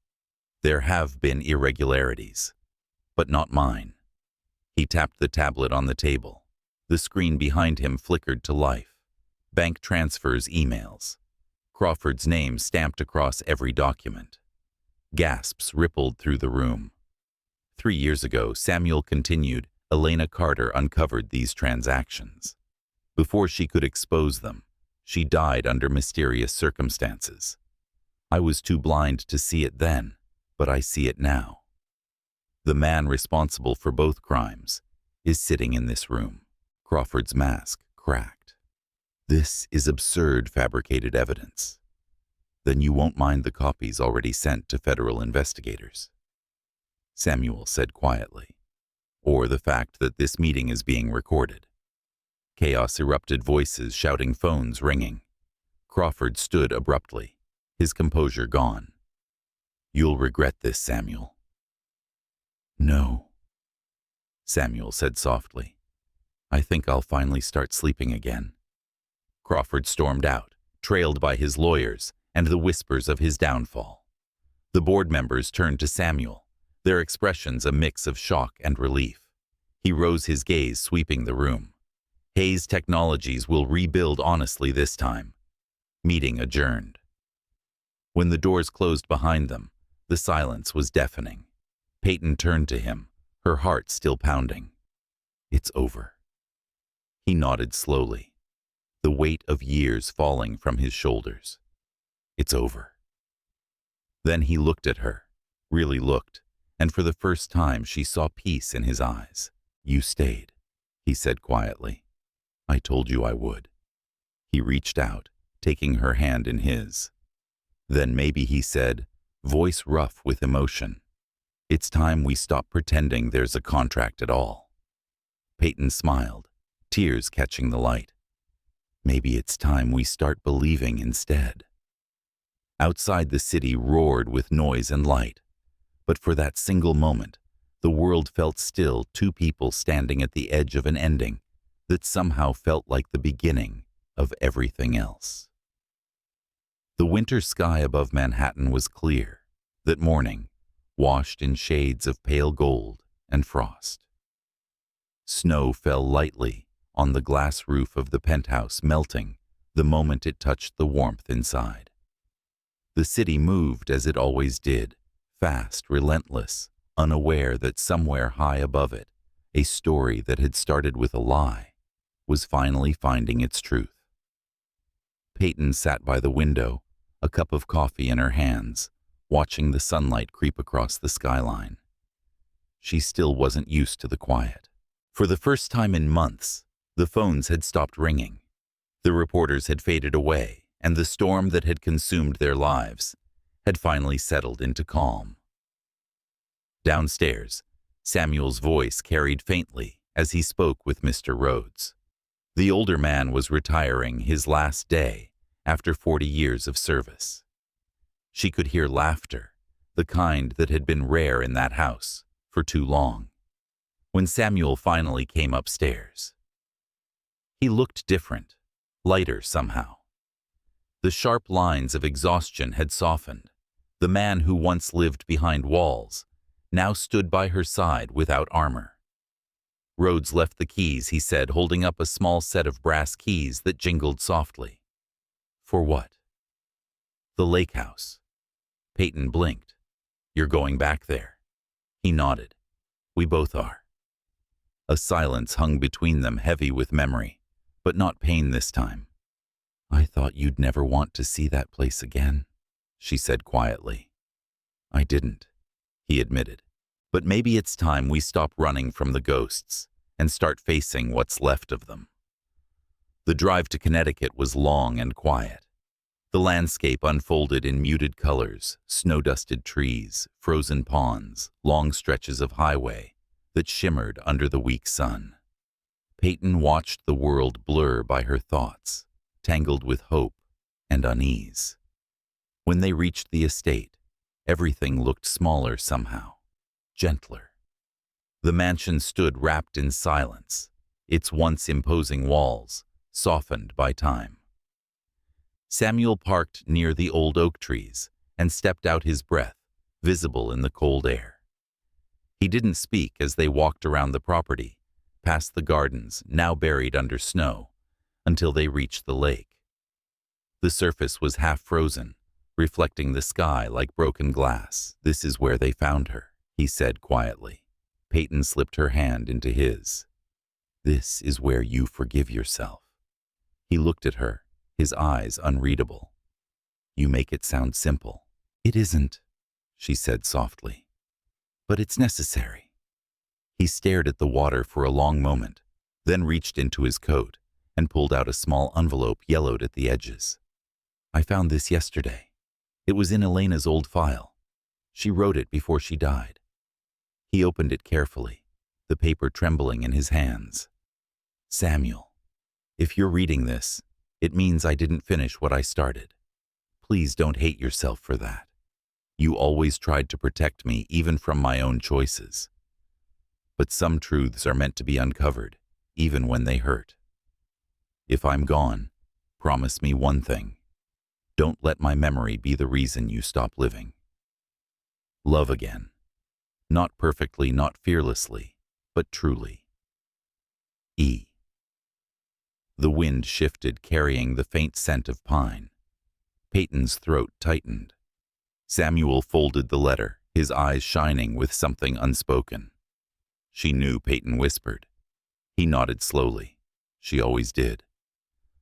"There have been irregularities, but not mine." He tapped the tablet on the table. The screen behind him flickered to life. Bank transfers, emails. Crawford's name stamped across every document. Gasps rippled through the room. 3 years ago, Samuel continued, Elena Carter uncovered these transactions. Before she could expose them, she died under mysterious circumstances. I was too blind to see it then, but I see it now. The man responsible for both crimes is sitting in this room. Crawford's mask cracked. "This is absurd fabricated evidence." "Then you won't mind the copies already sent to federal investigators," Samuel said quietly, "or the fact that this meeting is being recorded." Chaos erupted, voices shouting, phones ringing. Crawford stood abruptly, his composure gone. "You'll regret this, Samuel." "No," Samuel said softly. "I think I'll finally start sleeping again." Crawford stormed out, trailed by his lawyers and the whispers of his downfall. The board members turned to Samuel, their expressions a mix of shock and relief. He rose, his gaze sweeping the room. "Hayes Technologies will rebuild honestly this time." Meeting adjourned. When the doors closed behind them, the silence was deafening. Peyton turned to him, her heart still pounding. "It's over." He nodded slowly, the weight of years falling from his shoulders. "It's over." Then he looked at her, really looked, and for the first time she saw peace in his eyes. "You stayed," he said quietly. "I told you I would." He reached out, taking her hand in his. "Then maybe," he said, voice rough with emotion, "it's time we stop pretending there's a contract at all." Peyton smiled, tears catching the light. "Maybe it's time we start believing instead." Outside, the city roared with noise and light, but for that single moment, the world felt still, two people standing at the edge of an ending that somehow felt like the beginning of everything else. The winter sky above Manhattan was clear, that morning, washed in shades of pale gold and frost. Snow fell lightly on the glass roof of the penthouse, melting the moment it touched the warmth inside. The city moved as it always did, fast, relentless, unaware that somewhere high above it, a story that had started with a lie was finally finding its truth. Peyton sat by the window, a cup of coffee in her hands, watching the sunlight creep across the skyline. She still wasn't used to the quiet. For the first time in months, the phones had stopped ringing. The reporters had faded away, and the storm that had consumed their lives had finally settled into calm. Downstairs, Samuel's voice carried faintly as he spoke with Mr. Rhodes. The older man was retiring, his last day after 40 years of service. She could hear laughter, the kind that had been rare in that house for too long. When Samuel finally came upstairs, he looked different, lighter somehow. The sharp lines of exhaustion had softened. The man who once lived behind walls now stood by her side without armor. Rhodes left the keys, he said, holding up a small set of brass keys that jingled softly. "For what?" "The lake house." Peyton blinked. "You're going back there?" He nodded. "We both are." A silence hung between them, heavy with memory, but not pain this time. "I thought you'd never want to see that place again," she said quietly. "I didn't," he admitted. "But maybe it's time we stop running from the ghosts and start facing what's left of them." The drive to Connecticut was long and quiet. The landscape unfolded in muted colors, snow-dusted trees, frozen ponds, long stretches of highway that shimmered under the weak sun. Peyton watched the world blur by her thoughts, tangled with hope and unease. When they reached the estate, everything looked smaller somehow, gentler. The mansion stood wrapped in silence, its once imposing walls softened by time. Samuel parked near the old oak trees and stepped out, his breath visible in the cold air. He didn't speak as they walked around the property, past the gardens now buried under snow, until they reached the lake. The surface was half frozen, reflecting the sky like broken glass. "This is where they found her," he said quietly. Peyton slipped her hand into his. "This is where you forgive yourself." He looked at her, his eyes unreadable. "You make it sound simple." "It isn't," she said softly. "But it's necessary." He stared at the water for a long moment, then reached into his coat and pulled out a small envelope yellowed at the edges. "I found this yesterday. It was in Elena's old file. She wrote it before she died." He opened it carefully, the paper trembling in his hands. "Samuel, if you're reading this, it means I didn't finish what I started. Please don't hate yourself for that. You always tried to protect me, even from my own choices. But some truths are meant to be uncovered, even when they hurt. If I'm gone, promise me one thing. Don't let my memory be the reason you stop living. Love again. Not perfectly, not fearlessly, but truly. E." The wind shifted, carrying the faint scent of pine. Peyton's throat tightened. Samuel folded the letter, his eyes shining with something unspoken. "She knew," Peyton whispered. He nodded slowly. She always did.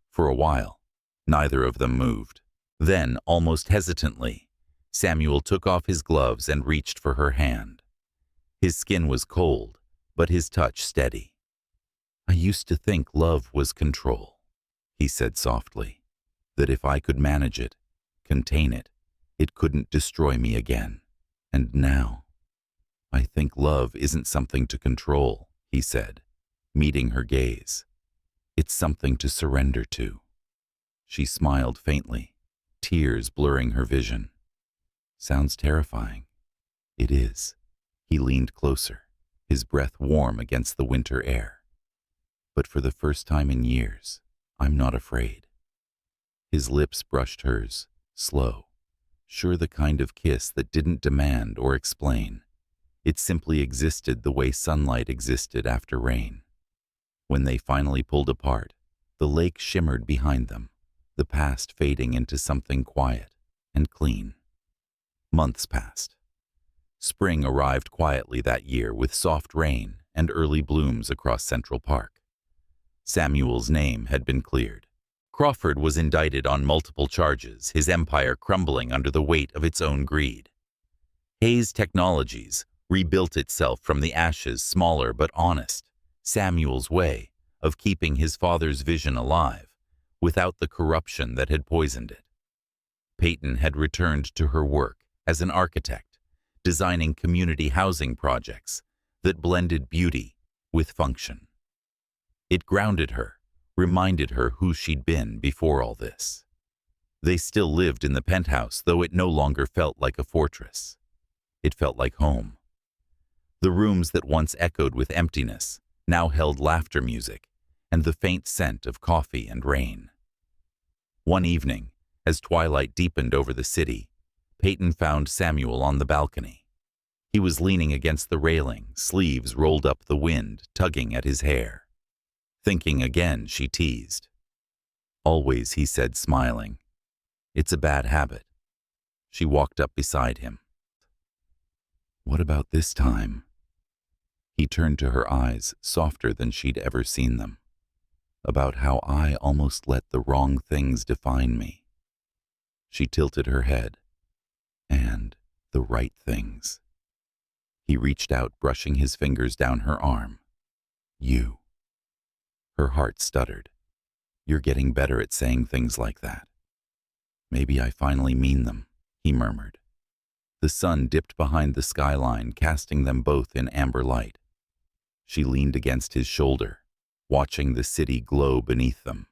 For a while, neither of them moved. Then, almost hesitantly, Samuel took off his gloves and reached for her hand. His skin was cold, but his touch steady. "I used to think love was control," he said softly, "that if I could manage it, contain it, it couldn't destroy me again. And now, I think love isn't something to control," he said, meeting her gaze. "It's something to surrender to." She smiled faintly, tears blurring her vision. "Sounds terrifying." "It is." He leaned closer, his breath warm against the winter air. "But for the first time in years, I'm not afraid." His lips brushed hers, slow, sure, the kind of kiss that didn't demand or explain. It simply existed the way sunlight existed after rain. When they finally pulled apart, the lake shimmered behind them, the past fading into something quiet and clean. Months passed. Spring arrived quietly that year with soft rain and early blooms across Central Park. Samuel's name had been cleared. Crawford was indicted on multiple charges, his empire crumbling under the weight of its own greed. Hayes Technologies rebuilt itself from the ashes, smaller but honest, Samuel's way of keeping his father's vision alive, without the corruption that had poisoned it. Peyton had returned to her work as an architect, designing community housing projects that blended beauty with function. It grounded her, reminded her who she'd been before all this. They still lived in the penthouse, though it no longer felt like a fortress. It felt like home. The rooms that once echoed with emptiness now held laughter music and the faint scent of coffee and rain. One evening, as twilight deepened over the city, Peyton found Samuel on the balcony. He was leaning against the railing, sleeves rolled up, the wind tugging at his hair. "Thinking again," she teased. "Always," he said, smiling. "It's a bad habit." She walked up beside him. "What about this time?" He turned to her, eyes softer than she'd ever seen them. "About how I almost let the wrong things define me." She tilted her head. "And the right things." He reached out, brushing his fingers down her arm. "You." Her heart stuttered. "You're getting better at saying things like that." "Maybe I finally mean them," he murmured. The sun dipped behind the skyline, casting them both in amber light. She leaned against his shoulder, watching the city glow beneath them.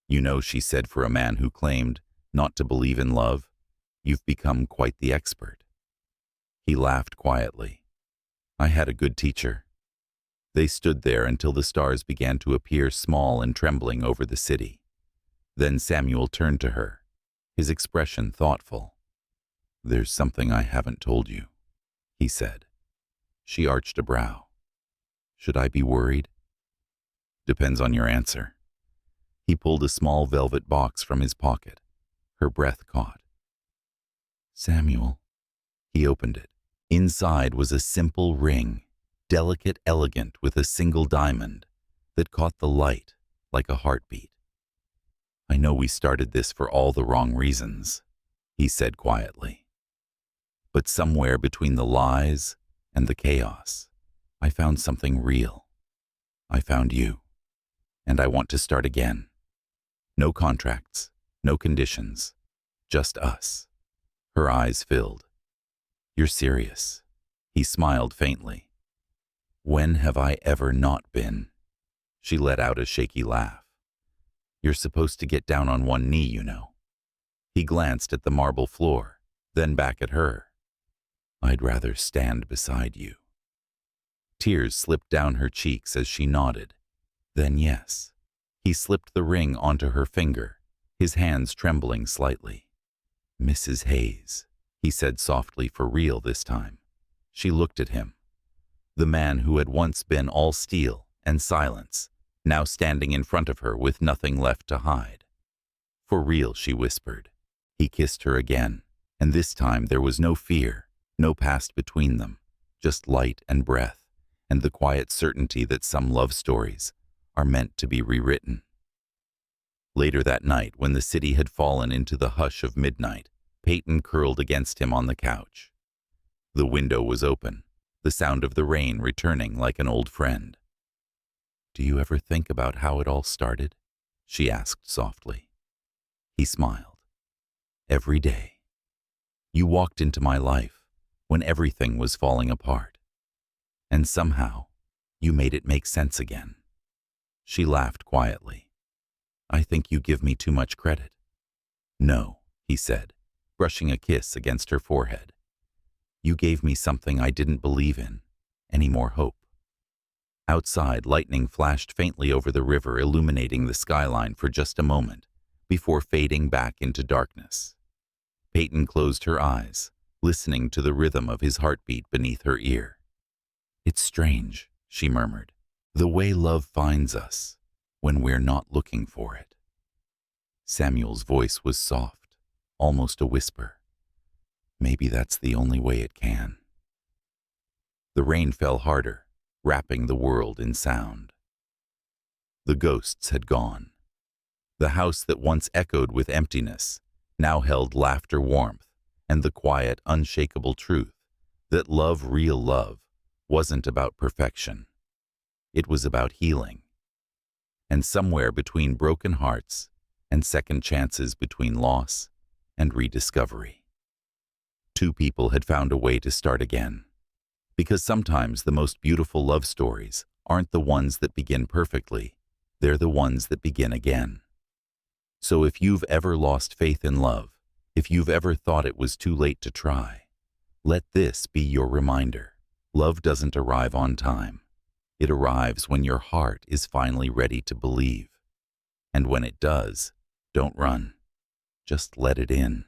You know, she said, for a man who claimed not to believe in love, you've become quite the expert. He laughed quietly. I had a good teacher. They stood there until the stars began to appear small and trembling over the city. Then Samuel turned to her, his expression thoughtful. There's something I haven't told you, he said. She arched a brow. Should I be worried? Depends on your answer. He pulled a small velvet box from his pocket. Her breath caught. Samuel. He opened it. Inside was a simple ring, delicate, elegant, with a single diamond that caught the light like a heartbeat. I know we started this for all the wrong reasons, he said quietly. But somewhere between the lies and the chaos, I found something real. I found you, and I want to start again. No contracts, no conditions, just us. Her eyes filled. You're serious? He smiled faintly. When have I ever not been? She let out a shaky laugh. You're supposed to get down on one knee, you know. He glanced at the marble floor, then back at her. I'd rather stand beside you. Tears slipped down her cheeks as she nodded. Then yes. He slipped the ring onto her finger, his hands trembling slightly. Mrs. Hayes, he said softly, for real this time. She looked at him. The man who had once been all steel and silence, now standing in front of her with nothing left to hide. For real, she whispered. He kissed her again, and this time there was no fear, no past between them, just light and breath, and the quiet certainty that some love stories are meant to be rewritten. Later that night, when the city had fallen into the hush of midnight, Peyton curled against him on the couch. The window was open, the sound of the rain returning like an old friend. Do you ever think about how it all started? She asked softly. He smiled. Every day. You walked into my life when everything was falling apart. And somehow, you made it make sense again. She laughed quietly. I think you give me too much credit. No, he said, brushing a kiss against her forehead. You gave me something I didn't believe in, any more hope. Outside, lightning flashed faintly over the river, illuminating the skyline for just a moment before fading back into darkness. Peyton closed her eyes, listening to the rhythm of his heartbeat beneath her ear. It's strange, she murmured, the way love finds us when we're not looking for it. Samuel's voice was soft, almost a whisper. Maybe that's the only way it can. The rain fell harder, wrapping the world in sound. The ghosts had gone. The house that once echoed with emptiness now held laughter, warmth, and the quiet, unshakable truth that love, real love, wasn't about perfection. It was about healing. And somewhere between broken hearts and second chances, between loss and rediscovery, two people had found a way to start again. Because sometimes the most beautiful love stories aren't the ones that begin perfectly, they're the ones that begin again. So if you've ever lost faith in love, if you've ever thought it was too late to try, let this be your reminder. Love doesn't arrive on time. It arrives when your heart is finally ready to believe. And when it does, don't run. Just let it in.